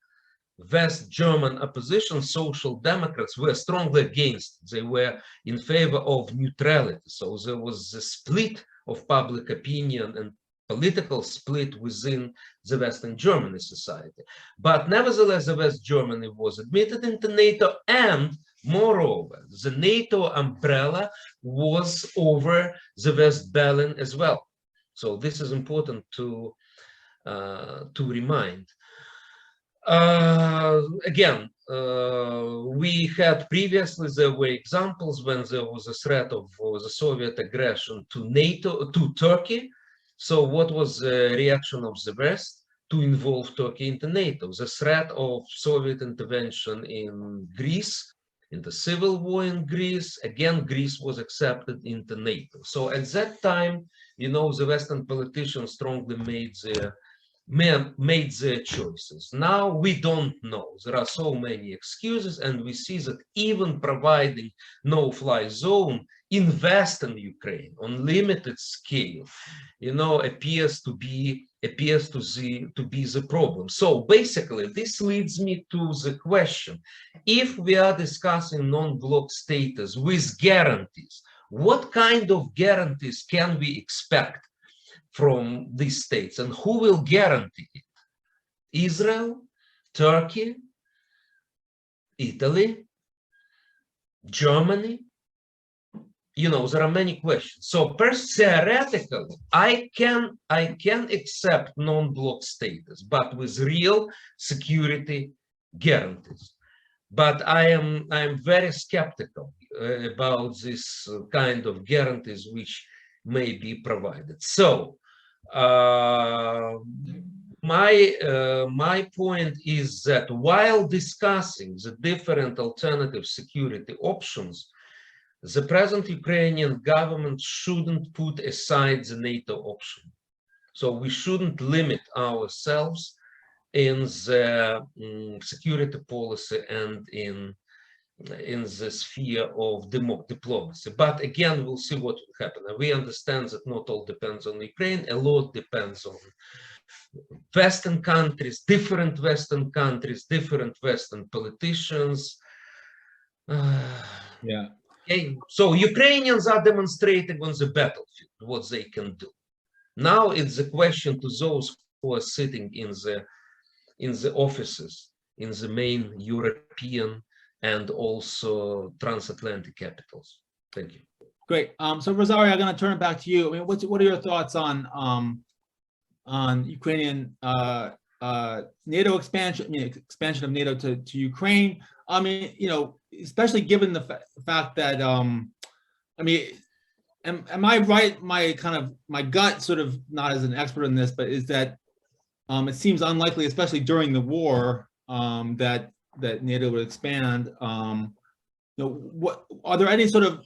Speaker 3: West German opposition, Social Democrats, were strongly against. They were in favor of neutrality. So there was a split of public opinion and political split within the Western Germany society. But nevertheless, the West Germany was admitted into NATO, and moreover, the NATO umbrella was over the West Berlin as well. So this is important to remind. Again, we had previously, there were examples when there was a threat of the Soviet aggression to NATO, to Turkey. So what was the reaction of the West? To involve Turkey into NATO. The threat of Soviet intervention in Greece, in the civil war in Greece, again, Greece was accepted into NATO. So at that time, you know, the Western politicians strongly made their choices. Now we don't know. There are so many excuses, and we see that even providing no-fly zone in Western Ukraine on limited scale, you know, appears to be the problem. So basically, this leads me to the question: if we are discussing non-bloc status with guarantees, what kind of guarantees can we expect from these states, and who will guarantee it? Israel, Turkey, Italy, Germany? You know, there are many questions. So theoretically, I can accept non-bloc status, but with real security guarantees. But I am very skeptical about this kind of guarantees which may be provided. So my point is that while discussing the different alternative security options, the present Ukrainian government shouldn't put aside the NATO option. So we shouldn't limit ourselves in the security policy and in the sphere of diplomacy. But again, we'll see what will happen. And we understand that not all depends on Ukraine. A lot depends on Western countries, different Western politicians.
Speaker 1: Yeah.
Speaker 3: Okay. So Ukrainians are demonstrating on the battlefield what they can do. Now it's a question to those who are sitting in the offices in the main European and also transatlantic capitals. Thank you.
Speaker 1: Great. So Rosaria, I'm going to turn it back to you. I mean, what are your thoughts on Ukrainian NATO expansion? I mean, expansion of NATO to Ukraine. I mean, you know, especially given the fact that I mean, am I right? My gut, sort of, not as an expert in this, but is that it seems unlikely, especially during the war, that NATO would expand. You know, what are there any sort of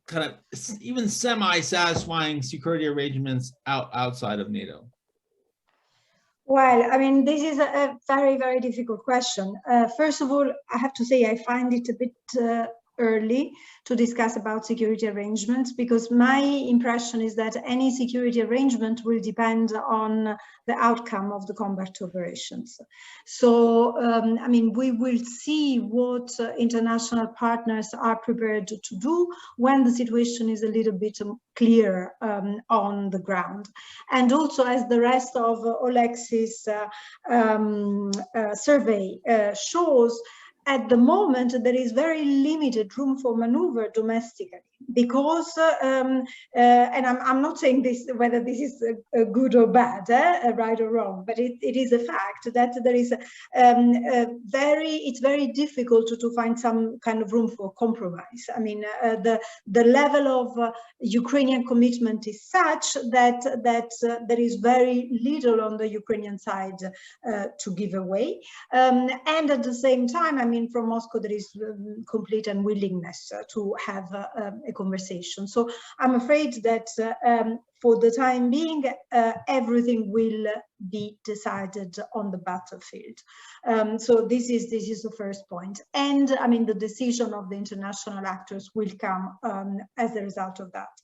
Speaker 1: kind of even semi-satisfying security arrangements outside of NATO?
Speaker 2: Well, I mean, this is a very, very difficult question. First of all, I have to say I find it a bit early to discuss about security arrangements, because my impression is that any security arrangement will depend on the outcome of the combat operations. So, I mean, we will see what international partners are prepared to do when the situation is a little bit clearer on the ground. And also, as the rest of Oleksi's survey shows, at the moment, there is very limited room for maneuver domestically because, and I'm not saying this whether this is good or bad, right or wrong, but it is a fact that there is it's very difficult to find some kind of room for compromise. I mean, the level of Ukrainian commitment is such that there is very little on the Ukrainian side to give away, and at the same time, I mean, from Moscow there is complete unwillingness to have a conversation. So I'm afraid that for the time being, everything will be decided on the battlefield. So this is the first point. And I mean, the decision of the international actors will come as a result of that.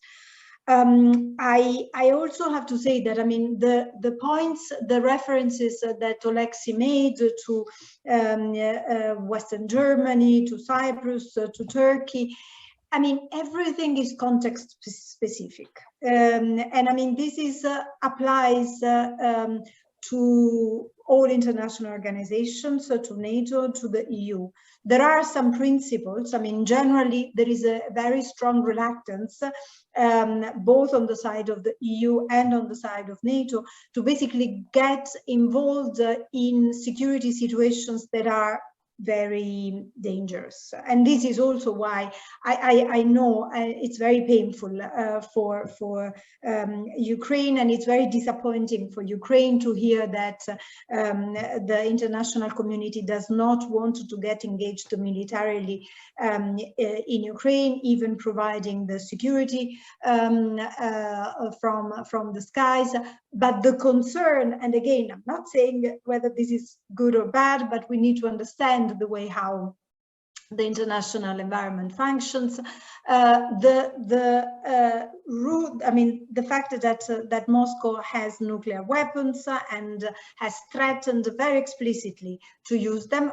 Speaker 2: I also have to say that, I mean, the points, the references that Oleksiy made to Western Germany, to Cyprus, to Turkey, I mean, everything is context specific. And I mean, this is applies to all international organizations, to NATO, to the EU. There are some principles. I mean, generally, there is a very strong reluctance, both on the side of the EU and on the side of NATO, to basically get involved in security situations that are very dangerous. And this is also why I know it's very painful for Ukraine, and it's very disappointing for Ukraine to hear that the international community does not want to get engaged militarily in Ukraine, even providing the security from the skies. But the concern, and again, I'm not saying whether this is good or bad, but we need to understand the way how the international environment functions. I mean, the fact that Moscow has nuclear weapons and has threatened very explicitly to use them.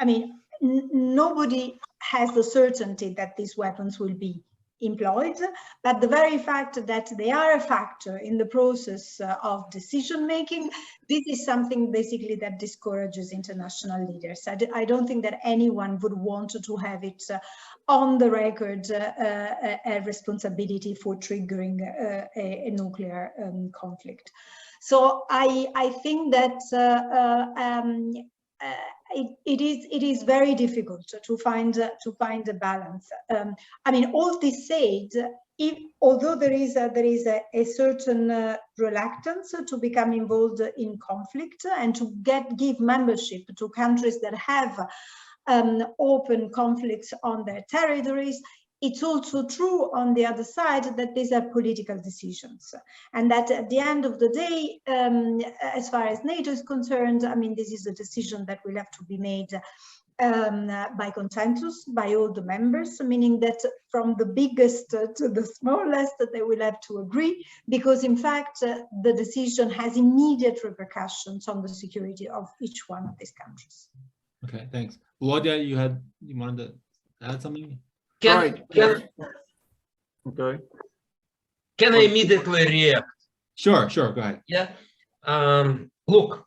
Speaker 2: I mean, nobody has the certainty that these weapons will be employed, but the very fact that they are a factor in the process of decision making, this is something basically that discourages international leaders. I don't think that anyone would want to have it on the record a responsibility for triggering a nuclear conflict. So I think that it is very difficult to find a balance. I mean, all this said, although there is a certain reluctance to become involved in conflict and to give membership to countries that have open conflicts on their territories, it's also true on the other side that these are political decisions, and that at the end of the day, as far as NATO is concerned, I mean, this is a decision that will have to be made by consensus, by all the members, meaning that from the biggest to the smallest, they will have to agree, because in fact, the decision has immediate repercussions on the security of each one of these countries.
Speaker 1: Okay, thanks. Volodya, you wanted to add something?
Speaker 3: Can I immediately react?
Speaker 1: Sure, go ahead.
Speaker 3: Yeah. Look,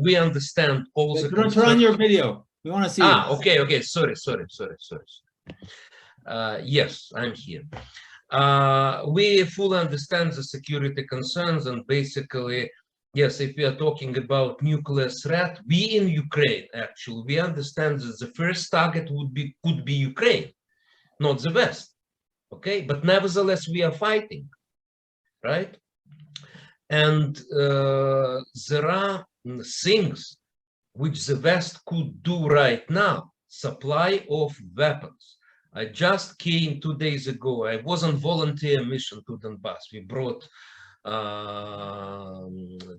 Speaker 3: we understand all the concerns.
Speaker 1: Turn on your video. We want to see it.
Speaker 3: Okay. Sorry. Yes, I'm here. We fully understand the security concerns, and basically, yes, if we are talking about nuclear threat, we in Ukraine, actually, we understand that the first target could be Ukraine, not the West. Okay, but nevertheless, we are fighting, right? And there are things which the West could do right now, supply of weapons. I just came 2 days ago. I was on volunteer mission to Donbass. We brought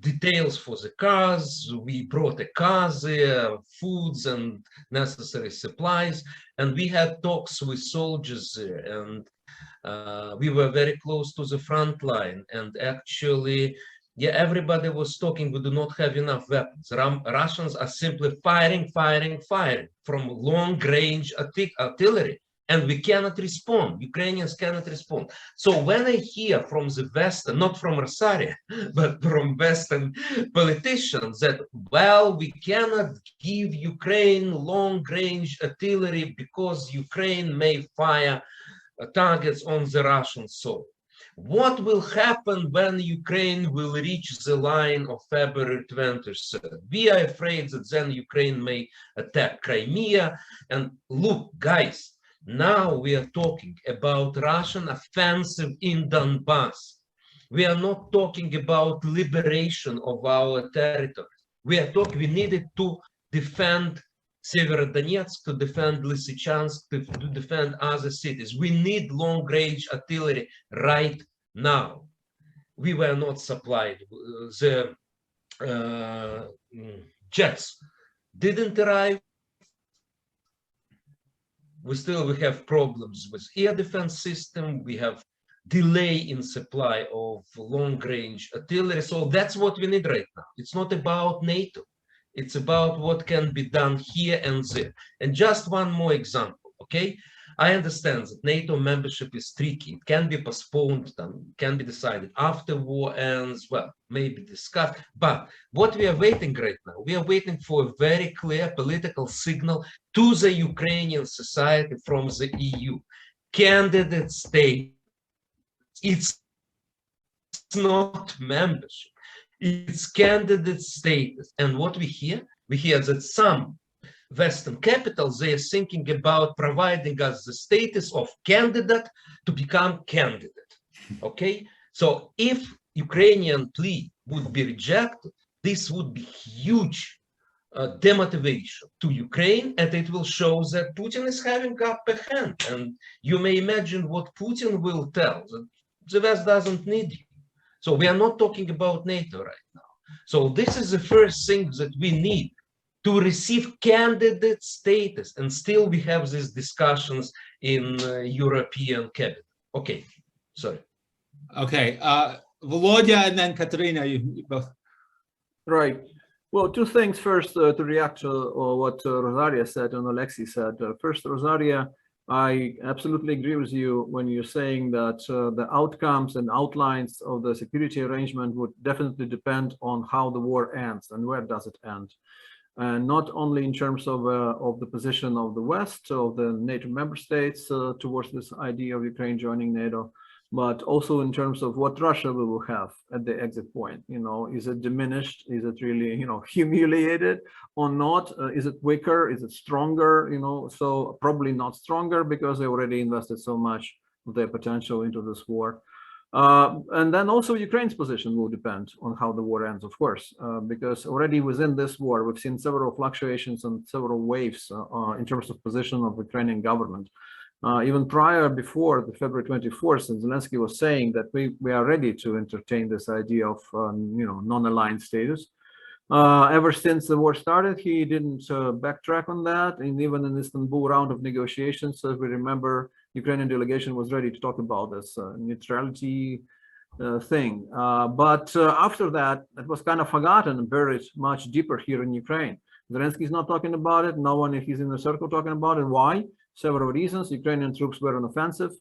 Speaker 3: details for the cars. We brought a car there, foods and necessary supplies, and we had talks with soldiers there, and we were very close to the front line. And actually, yeah, everybody was talking, we do not have enough weapons. Russians are simply firing from long range artillery. and we cannot respond. Ukrainians cannot respond. So when I hear from the Western, not from Rosaria, but from Western politicians that, well, we cannot give Ukraine long-range artillery because Ukraine may fire targets on the Russian soil. What will happen when Ukraine will reach the line of February 23rd? We are afraid that then Ukraine may attack Crimea. And look, guys, now we are talking about Russian offensive in Donbass. We are not talking about liberation of our territory. We needed to defend Severodonetsk, to defend Lysychansk, to defend other cities. We need long-range artillery right now. We were not supplied. The jets didn't arrive. We have problems with air defense system. We have delay in supply of long-range artillery. So that's what we need right now. It's not about NATO. It's about what can be done here and there. And just one more example, okay? I understand that NATO membership is tricky. It can be postponed, can be decided after war ends, well, maybe discussed. But what we are waiting right now, we are waiting for a very clear political signal to the Ukrainian society from the EU. Candidate state, it's not membership. It's candidate status. And what we hear that some Western capitals, they are thinking about providing us the status of candidate to become candidate. Okay? So if Ukrainian plea would be rejected, this would be huge demotivation to Ukraine, and it will show that Putin is having upper hand. And you may imagine what Putin will tell, that the West doesn't need you. So we are not talking about NATO right now. So this is the first thing that we need to receive candidate status. And still we have these discussions in European cabinet. Okay, sorry.
Speaker 1: Okay, Volodya and then Katerina, you both.
Speaker 5: Right. Well, two things. First, to react to what Rosaria said and Alexei said. First, Rosaria, I absolutely agree with you when you're saying that the outcomes and outlines of the security arrangement would definitely depend on how the war ends and where does it end. And not only in terms of the position of the West, of the NATO member states towards this idea of Ukraine joining NATO, but also in terms of what Russia will have at the exit point. You know, is it diminished? Is it really, you know, humiliated or not? Is it weaker? Is it stronger? You know, so probably not stronger because they already invested so much of their potential into this war. And then also Ukraine's position will depend on how the war ends, of course, because already within this war, we've seen several fluctuations and several waves in terms of position of the Ukrainian government. Even before the February 24th, Zelensky was saying that we are ready to entertain this idea of you know, non-aligned status. Ever since the war started, he didn't backtrack on that, and even in Istanbul round of negotiations, as we remember, Ukrainian delegation was ready to talk about this neutrality thing. But after that, it was kind of forgotten and buried much deeper here in Ukraine. Zelensky is not talking about it. No one, if he's in the circle, talking about it. Why? Several reasons. Ukrainian troops were on offensive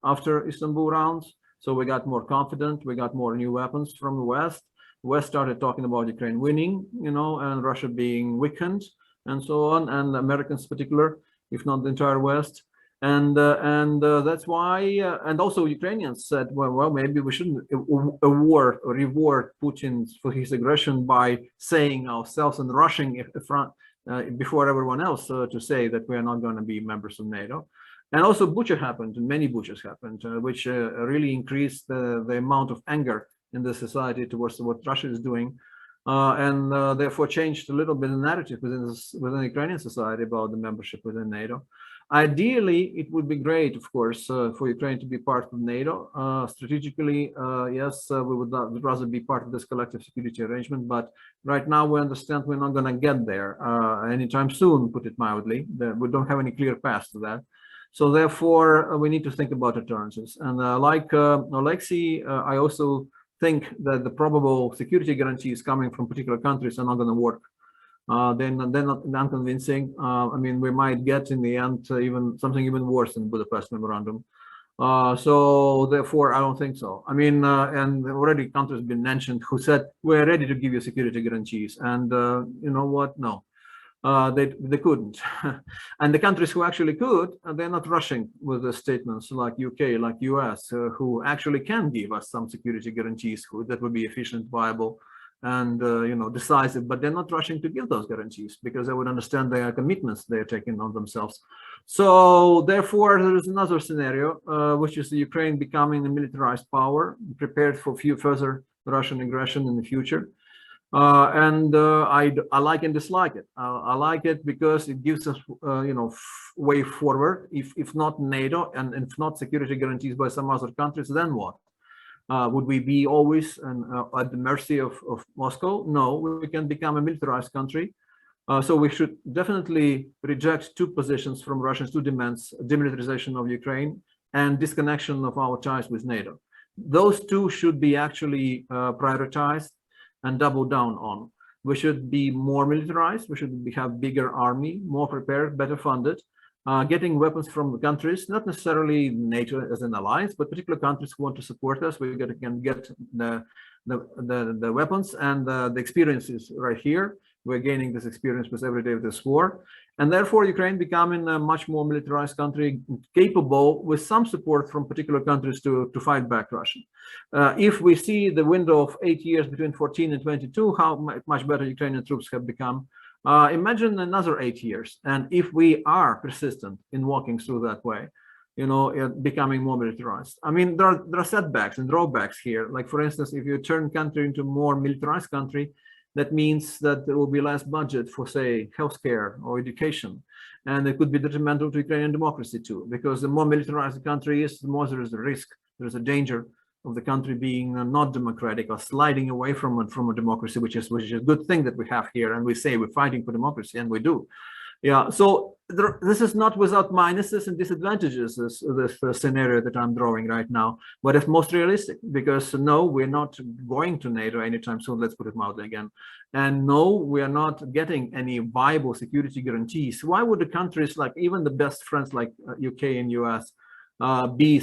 Speaker 5: after Istanbul rounds, so we got more confident. We got more new weapons from the West. The West started talking about Ukraine winning, you know, and Russia being weakened, and so on, and Americans in particular, if not the entire West. And that's why, and also Ukrainians said, well, maybe we shouldn't reward Putin for his aggression by saying ourselves and rushing before everyone else to say that we are not going to be members of NATO. And also Bucha happened, and many Buchas happened, which really increased the amount of anger in the society towards what Russia is doing, and therefore changed a little bit the narrative within Ukrainian society about the membership within NATO. Ideally, it would be great, of course, for Ukraine to be part of NATO. Strategically, yes, we would rather be part of this collective security arrangement, but right now we understand we're not going to get there anytime soon, put it mildly. We don't have any clear path to that. So therefore, we need to think about alternatives. And like Alexei, I also think that the probable security guarantees coming from particular countries are not going to work. They're not unconvincing. I mean, we might get in the end even something even worse than Budapest Memorandum. So therefore, I don't think so. I mean, and already countries been mentioned who said we're ready to give you security guarantees, and you know what? No, they couldn't. And the countries who actually could, they're not rushing with the statements like UK, like US, who actually can give us some security guarantees that would be efficient, viable, and you know, decisive. But they're not rushing to give those guarantees because they would understand their commitments they're taking on themselves. So therefore, there is another scenario, which is the Ukraine becoming a militarized power, prepared for further Russian aggression in the future. I like and dislike it. I like it because it gives us, you know, way forward. If not NATO and if not security guarantees by some other countries, then what? Would we be always at the mercy of Moscow? No, we can become a militarized country. So we should definitely reject two positions from Russia's two demands: demilitarization of Ukraine and disconnection of our ties with NATO. Those two should be actually prioritized and double down on. We should be more militarized. We should have bigger army, more prepared, better funded, getting weapons from the countries, not necessarily NATO as an alliance, but particular countries who want to support us. We can get the weapons and the experiences right here. We're gaining this experience with every day of this war. And therefore, Ukraine becoming a much more militarized country, capable with some support from particular countries to fight back Russia. If we see the window of 8 years between 14 and 22, how much better Ukrainian troops have become, imagine another 8 years. And if we are persistent in walking through that way, you know, becoming more militarized. I mean, there are setbacks and drawbacks here. Like, for instance, if you turn country into a more militarized country, that means that there will be less budget for, say, healthcare or education. And it could be detrimental to Ukrainian democracy too, because the more militarized the country is, the more there is a risk, there is a danger of the country being not democratic or sliding away from a democracy, which is a good thing that we have here. And we say we're fighting for democracy, and we do. Yeah, so this is not without minuses and disadvantages, this scenario that I'm drawing right now, but it's most realistic, because no, we're not going to NATO anytime soon, let's put it mildly again. And no, we are not getting any viable security guarantees. Why would the countries, like even the best friends like UK and US, be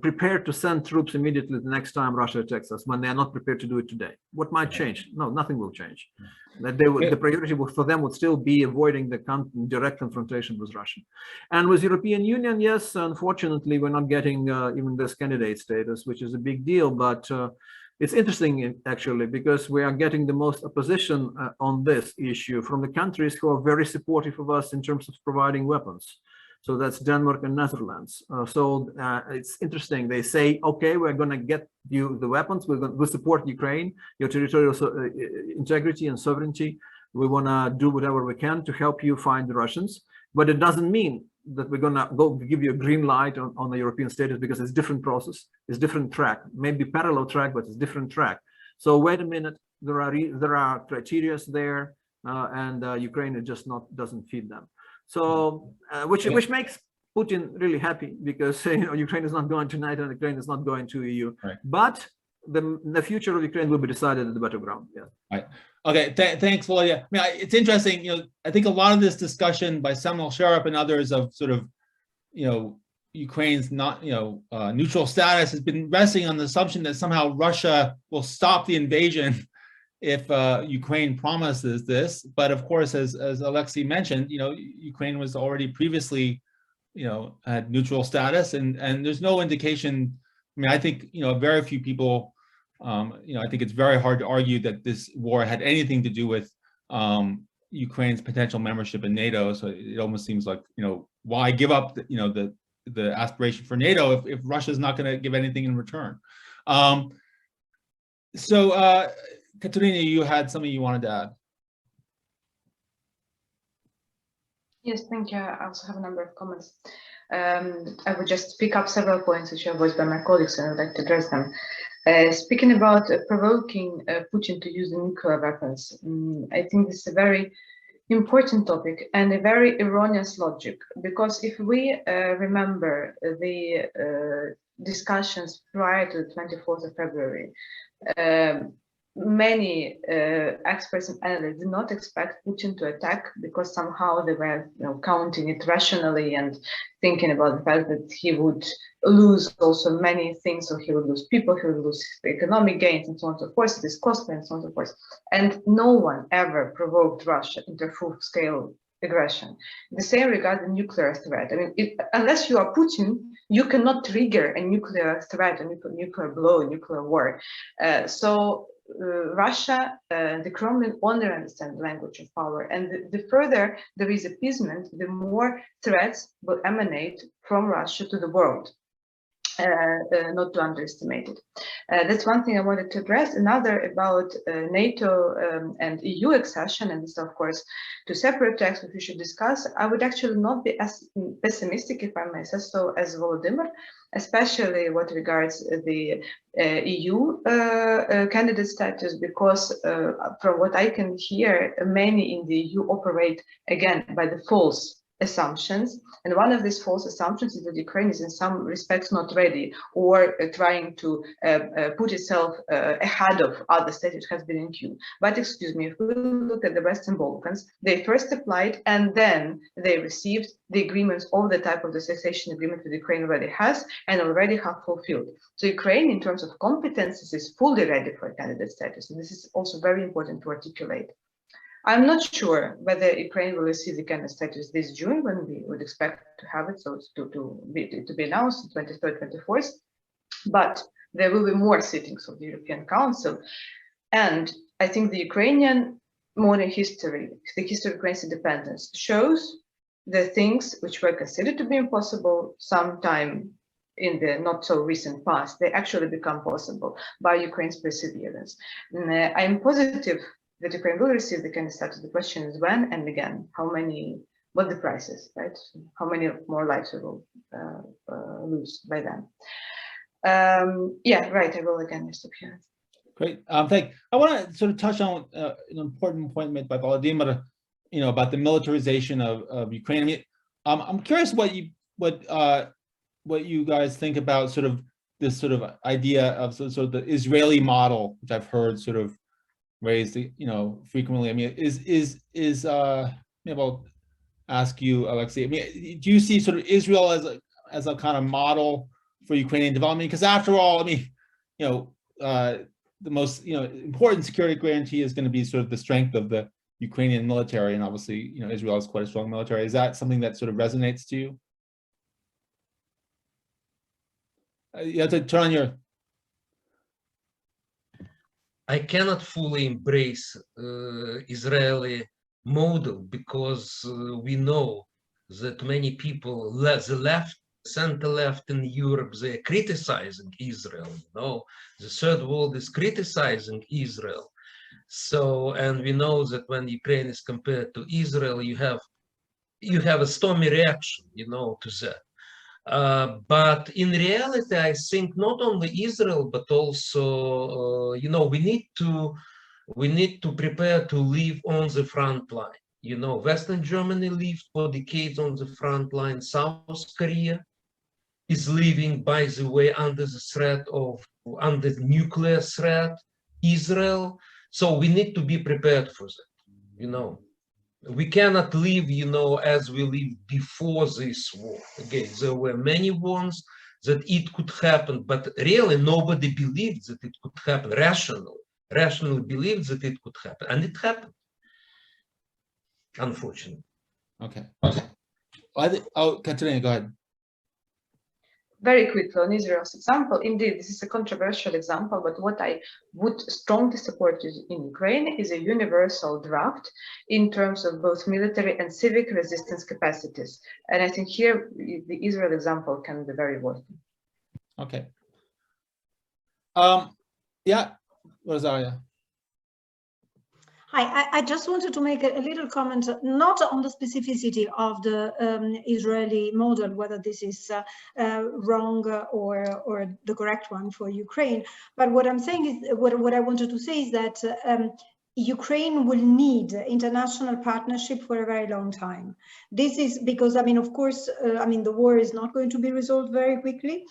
Speaker 5: prepared to send troops immediately the next time Russia attacks us when they are not prepared to do it today? What might change? No, nothing will change. That the priority for them would still be avoiding the direct confrontation with Russia. And with European Union, yes, unfortunately, we're not getting even this candidate status, which is a big deal. But it's interesting, actually, because we are getting the most opposition on this issue from the countries who are very supportive of us in terms of providing weapons. So that's Denmark and Netherlands. It's interesting. They say, okay, we're going to get you the weapons. We'll support Ukraine, your territorial integrity and sovereignty. We want to do whatever we can to help you find the Russians. But it doesn't mean that we're going to go give you a green light on the European status, because it's different process, it's different track, maybe parallel track, but it's different track. So wait a minute, there are criteria there, and Ukraine just doesn't fit them. So, which makes Putin really happy, because Ukraine is not going to NATO and Ukraine is not going to EU. Right. But the future of Ukraine will be decided at the battleground. Yeah.
Speaker 1: Right. Okay. Thanks, Volodya. I mean, it's interesting. I think a lot of this discussion by Samuel Sharap and others of sort of, Ukraine's not, neutral status has been resting on the assumption that somehow Russia will stop the invasion if Ukraine promises this. But of course, as Alexei mentioned, Ukraine was already previously, had neutral status, and there's no indication. I mean, I think, very few people, I think it's very hard to argue that this war had anything to do with Ukraine's potential membership in NATO. So it almost seems like, why give up the aspiration for NATO if Russia's not going to give anything in return? Katerina, you had something you wanted to add.
Speaker 4: Yes, thank you. I also have a number of comments. I would just pick up several points which are voiced by my colleagues, and I'd like to address them. Speaking about provoking Putin to use the nuclear weapons, I think this is a very important topic and a very erroneous logic, because if we remember the discussions prior to the 24th of February, many experts and analysts did not expect Putin to attack, because somehow they were counting it rationally and thinking about the fact that he would lose also many things. So he would lose people, he would lose economic gains, and so on and so forth. It is costly and so on and so forth. And no one ever provoked Russia into full-scale aggression. The same regarding nuclear threat. I mean, unless you are Putin, you cannot trigger a nuclear threat, a nuclear blow, a nuclear war. Russia, the Kremlin only understand the language of power, and the further there is appeasement, the more threats will emanate from Russia to the world. Not to underestimate it. That's one thing I wanted to address. Another about NATO and EU accession, and this, of course, two separate texts which we should discuss. I would actually not be as pessimistic, if I may say so, as Volodymyr, especially what regards the EU candidate status, because from what I can hear, many in the EU operate, again, by the false assumptions, and one of these false assumptions is that Ukraine is in some respects not ready, or trying to put itself ahead of other states which has been in queue. But excuse me, if we look at the Western Balkans, they first applied and then they received the agreements of the type of the cessation agreement that Ukraine already has and already have fulfilled. So Ukraine, in terms of competences, is fully ready for candidate status, and this is also very important to articulate. I'm not sure whether Ukraine will receive the candidate status this June, when we would expect to have it, so it's to be announced 23rd, 24th, but there will be more sittings of the European Council. And I think the Ukrainian modern history, the history of Ukraine's independence, shows the things which were considered to be impossible sometime in the not so recent past, they actually become possible by Ukraine's perseverance. I'm positive that Ukraine will receive the candidate status. The question is when, and again, how many, what the price is, right? How many more lives we will lose by then. Yeah, right, I will again stop here.
Speaker 1: Great, thank you. I want to sort of touch on an important point made by Volodymyr, about the militarization of Ukraine. I mean, I'm curious what you guys think about sort of this sort of idea of sort of the Israeli model, which I've heard sort of raised, frequently. I mean, maybe I'll ask you, Alexei. I mean, do you see sort of Israel as a kind of model for Ukrainian development? Because after all, I mean, the most important security guarantee is going to be sort of the strength of the Ukrainian military, and obviously, Israel has quite a strong military. Is that something that sort of resonates to you? You have to turn on your.
Speaker 3: I cannot fully embrace Israeli model, because we know that many people, the left, center left in Europe, they're criticizing Israel. The third world is criticizing Israel. So, and we know that when Ukraine is compared to Israel, you have a stormy reaction, to that. But in reality, I think not only Israel, but also, we need to prepare to live on the front line. Western Germany lived for decades on the front line. South Korea is living, by the way, under the nuclear threat. Israel. So we need to be prepared for that. We cannot live, as we lived before this war. Again, there were many warns that it could happen, but really nobody believed that it could happen. Rationally believed that it could happen, and it happened, unfortunately.
Speaker 1: Okay. Katerina, go ahead.
Speaker 4: Very quickly on Israel's example, indeed, this is a controversial example, but what I would strongly support in Ukraine is a universal draft in terms of both military and civic resistance capacities. And I think here the Israel example can be very worthy.
Speaker 1: Okay. Yeah, Rosaria.
Speaker 2: Hi, I just wanted to make a little comment, not on the specificity of the Israeli model, whether this is wrong or the correct one for Ukraine. But what I'm saying is, what I wanted to say is that Ukraine will need international partnership for a very long time. This is because, of course, the war is not going to be resolved very quickly,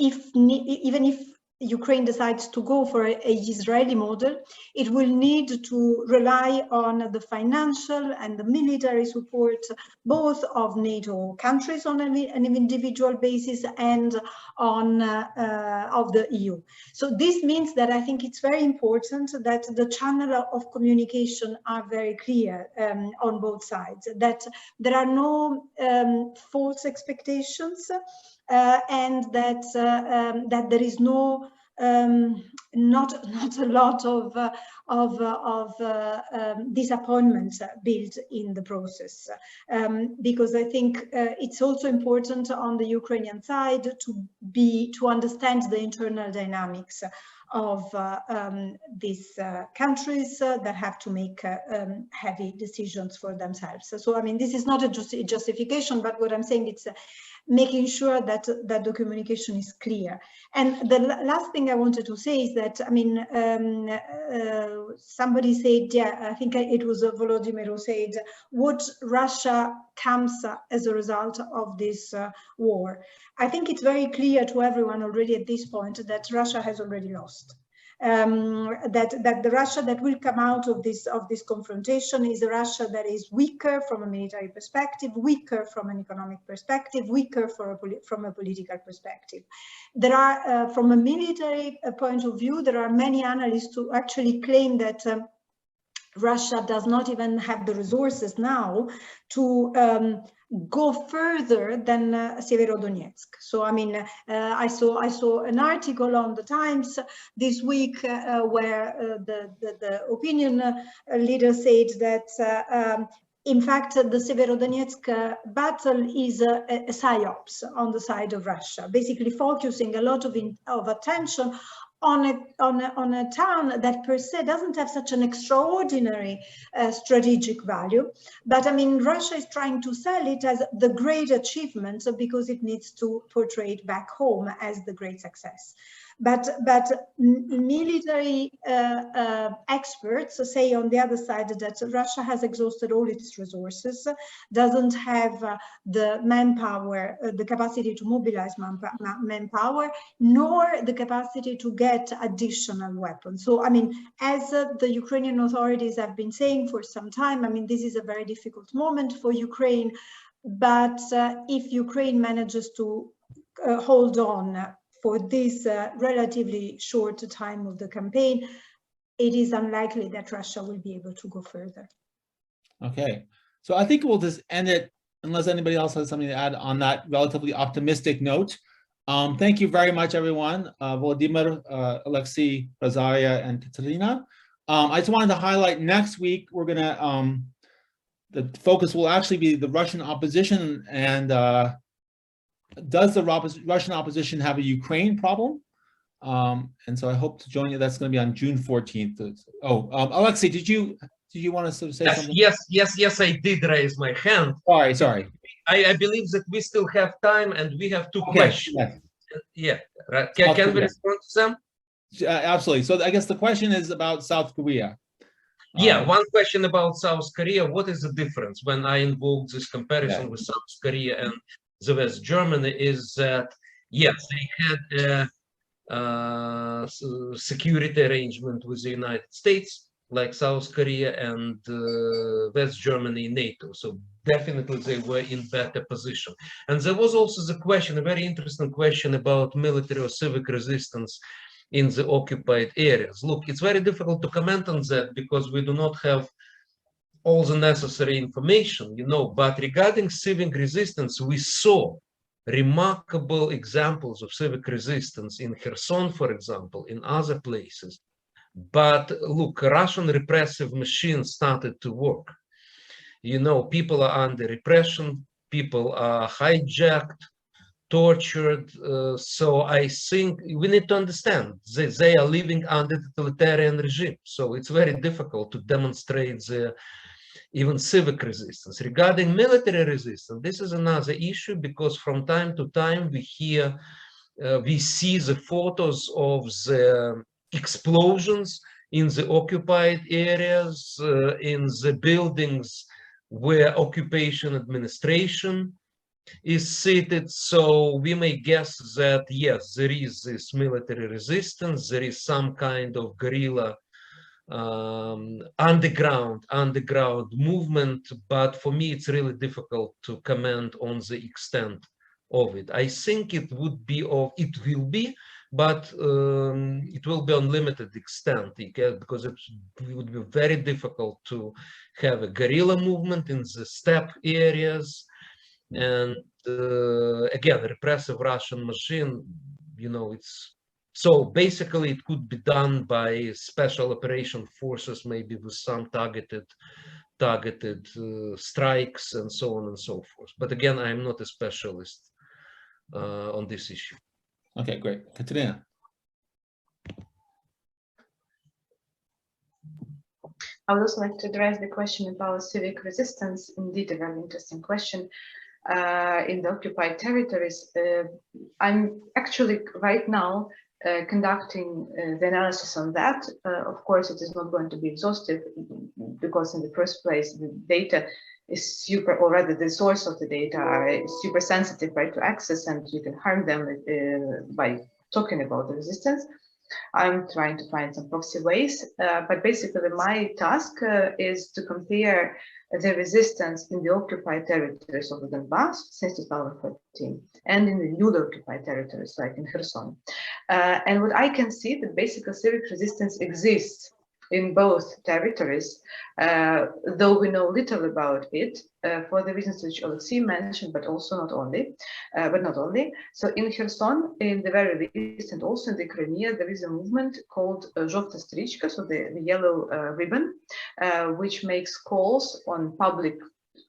Speaker 2: even if Ukraine decides to go for an Israeli model, it will need to rely on the financial and the military support both of NATO countries on an individual basis and on of the EU. So this means that I think it's very important that the channel of communication are very clear on both sides, that there are no false expectations, and that that there is no not a lot of disappointment built in the process, because I think it's also important on the Ukrainian side to understand the internal dynamics of these countries that have to make heavy decisions for themselves. So I mean, this is not a justification, but what I'm saying, it's making sure that the communication is clear. And the last thing I wanted to say is that, I mean, somebody said, yeah, I think it was Volodymyr who said, would Russia comes as a result of this war? I think it's very clear to everyone already at this point that Russia has already lost. That the Russia that will come out of this confrontation is a Russia that is weaker from a military perspective, weaker from an economic perspective, weaker from a political perspective. There are, from a military point of view, there are many analysts who actually claim that Russia does not even have the resources now to go further than Severodonetsk. So I mean, I saw an article on the Times this week where the opinion leader said that in fact the Severodonetsk battle is a psyops on the side of Russia, basically focusing a lot of attention on a town that per se doesn't have such an extraordinary strategic value. But I mean, Russia is trying to sell it as the great achievement because it needs to portray it back home as the great success. But military experts say on the other side that Russia has exhausted all its resources, doesn't have the manpower, the capacity to mobilize manpower, nor the capacity to get additional weapons. So, I mean, as the Ukrainian authorities have been saying for some time, I mean, this is a very difficult moment for Ukraine, but if Ukraine manages to hold on for this relatively short time of the campaign, it is unlikely that Russia will be able to go further. Okay,
Speaker 1: so I think we'll just end it unless anybody else has something to add on that relatively optimistic note. Thank you very much, everyone. Volodymyr, Alexei, Rosaria, and Katerina. I just wanted to highlight next week, we're gonna, the focus will actually be the Russian opposition and does the Russian opposition have a Ukraine problem? And so I hope to join you. That's going to be on June 14th. Oh, Alexei, did you want to sort of say something?
Speaker 3: Yes, I did raise my hand.
Speaker 1: Sorry.
Speaker 3: I believe that we still have time and we have two questions. Yeah, right. Can we respond to them?
Speaker 1: Absolutely. So I guess the question is about South Korea.
Speaker 3: Yeah, one question about South Korea. What is the difference when I invoked this comparison with South Korea and the West Germany is that, yes, they had a security arrangement with the United States, like South Korea and West Germany, NATO. So definitely they were in better position. And there was also the question, a very interesting question about military or civic resistance in the occupied areas. Look, it's very difficult to comment on that because we do not have all the necessary information, you know, but regarding civic resistance, we saw remarkable examples of civic resistance in Kherson, for example, in other places. But look, Russian repressive machine started to work. You know, people are under repression, people are hijacked, tortured. So I think we need to understand that they are living under totalitarian regime. So it's very difficult to demonstrate the even civic resistance. Regarding military resistance, this is another issue because from time to time we hear, we see the photos of the explosions in the occupied areas, in the buildings where occupation administration is seated, so we may guess that yes, there is this military resistance, there is some kind of guerrilla underground movement, but for me it's really difficult to comment on the extent of it. I think it will be, but it will be on limited extent, because it would be very difficult to have a guerrilla movement in the steppe areas. And again, repressive Russian machine, you know, it's so basically it could be done by special operation forces, maybe with some targeted strikes and so on and so forth. But again, I am not a specialist on this issue.
Speaker 1: Okay, great. Katerina.
Speaker 4: I would also like to address the question about civic resistance. Indeed, a very interesting question. In the occupied territories, I'm actually right now conducting the analysis on that. Of course, it is not going to be exhaustive, because in the first place, the data is super, or rather the source of the data are super sensitive, right, to access, and you can harm them by talking about the resistance. I'm trying to find some proxy ways, but basically my task is to compare the resistance in the occupied territories of the Donbass since 2014 and in the newly occupied territories like in Kherson. And what I can see, that basically civic resistance exists in both territories, though we know little about it for the reasons which Alexei mentioned, but also not only. So in Kherson, in the very least, and also in the Crimea, there is a movement called Zhovta Strichka, so the yellow ribbon, which makes calls on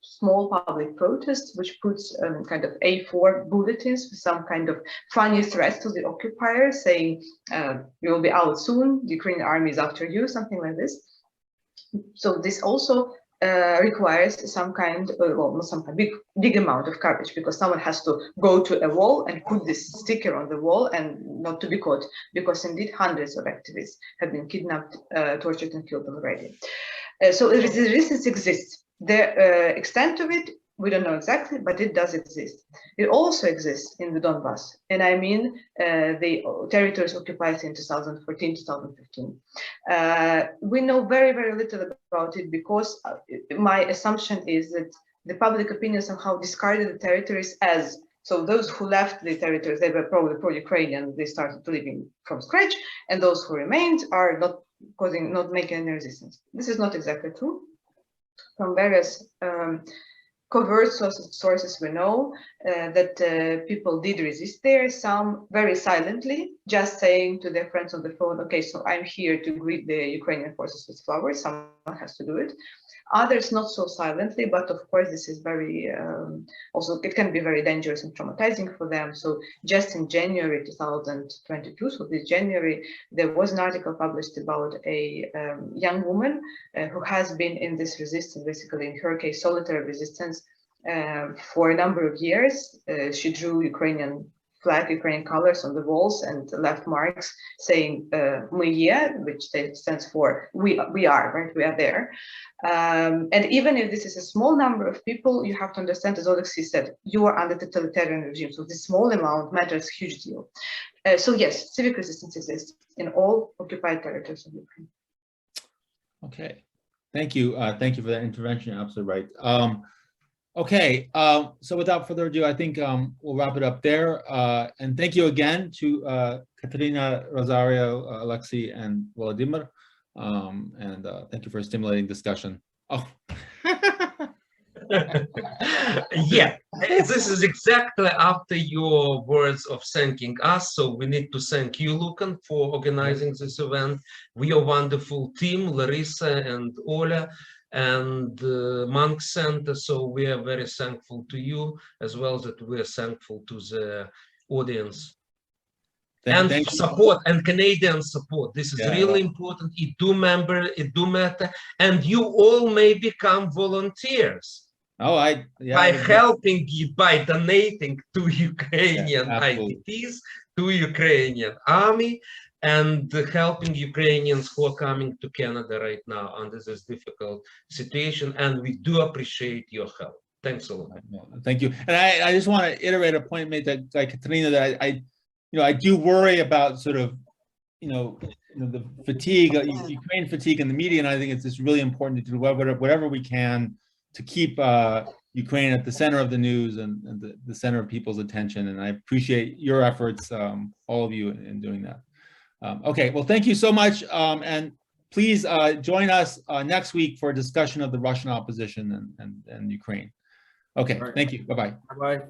Speaker 4: small public protests, which puts kind of A4 bulletins with some kind of funny threats to the occupiers, saying you will be out soon, the Ukrainian army is after you, something like this. So this also requires some kind of, some big amount of courage, because someone has to go to a wall and put this sticker on the wall and not to be caught, because indeed hundreds of activists have been kidnapped, tortured and killed already. So resistance exists. The extent of it, we don't know exactly, but it does exist. It also exists in the Donbass, and I mean the territories occupied in 2014, 2015. We know very, very little about it, because my assumption is that the public opinion somehow discarded the territories as, so those who left the territories, they were probably pro-Ukrainian, they started living from scratch, and those who remained are not making any resistance. This is not exactly true. From various covert sources we know that people did resist there, some very silently, just saying to their friends on the phone, okay, so I'm here to greet the Ukrainian forces with flowers, someone has to do it. Others not so silently, but of course this is very, also it can be very dangerous and traumatizing for them. So just in January 2022, so this January, there was an article published about a young woman who has been in this resistance, basically in her case, solitary resistance for a number of years. She drew Ukrainian flag, Ukrainian colors on the walls and left marks saying "Мы є," which stands for we are, right? We are there. And even if this is a small number of people, you have to understand, as Alexei said, you are under totalitarian regime. So this small amount matters a huge deal. So yes, civic resistance exists in all occupied territories of Ukraine.
Speaker 1: Okay, thank you. Thank you for that intervention. You're absolutely right. Okay, so without further ado, I think we'll wrap it up there. And thank you again to Katerina, Rosario, Alexei, and Volodymyr. And thank you for a stimulating discussion. Oh.
Speaker 3: Yeah, this is exactly after your words of thanking us. So we need to thank you, Lucan, for organizing this event. We are a wonderful team, Larissa and Ola, and Monk Center. So we are very thankful to you, as well as that we are thankful to the audience. And support and Canadian support. This is really important. It do matter, and you all may become volunteers.
Speaker 1: Oh,
Speaker 3: by helping you, by donating to Ukrainian IDPs, to Ukrainian army, and helping Ukrainians who are coming to Canada right now under this difficult situation. And we do appreciate your help. Thanks a lot.
Speaker 1: Thank you. And I just want to iterate a point made that by Katerina, that I do worry about sort of, the fatigue, Ukraine fatigue in the media, and I think it's just really important to do whatever we can to keep Ukraine at the center of the news and the center of people's attention. And I appreciate your efforts, all of you, in doing that. Okay, well, thank you so much. And please join us next week for a discussion of the Russian opposition and Ukraine. Okay, thank you. Bye-bye.
Speaker 5: Bye-bye.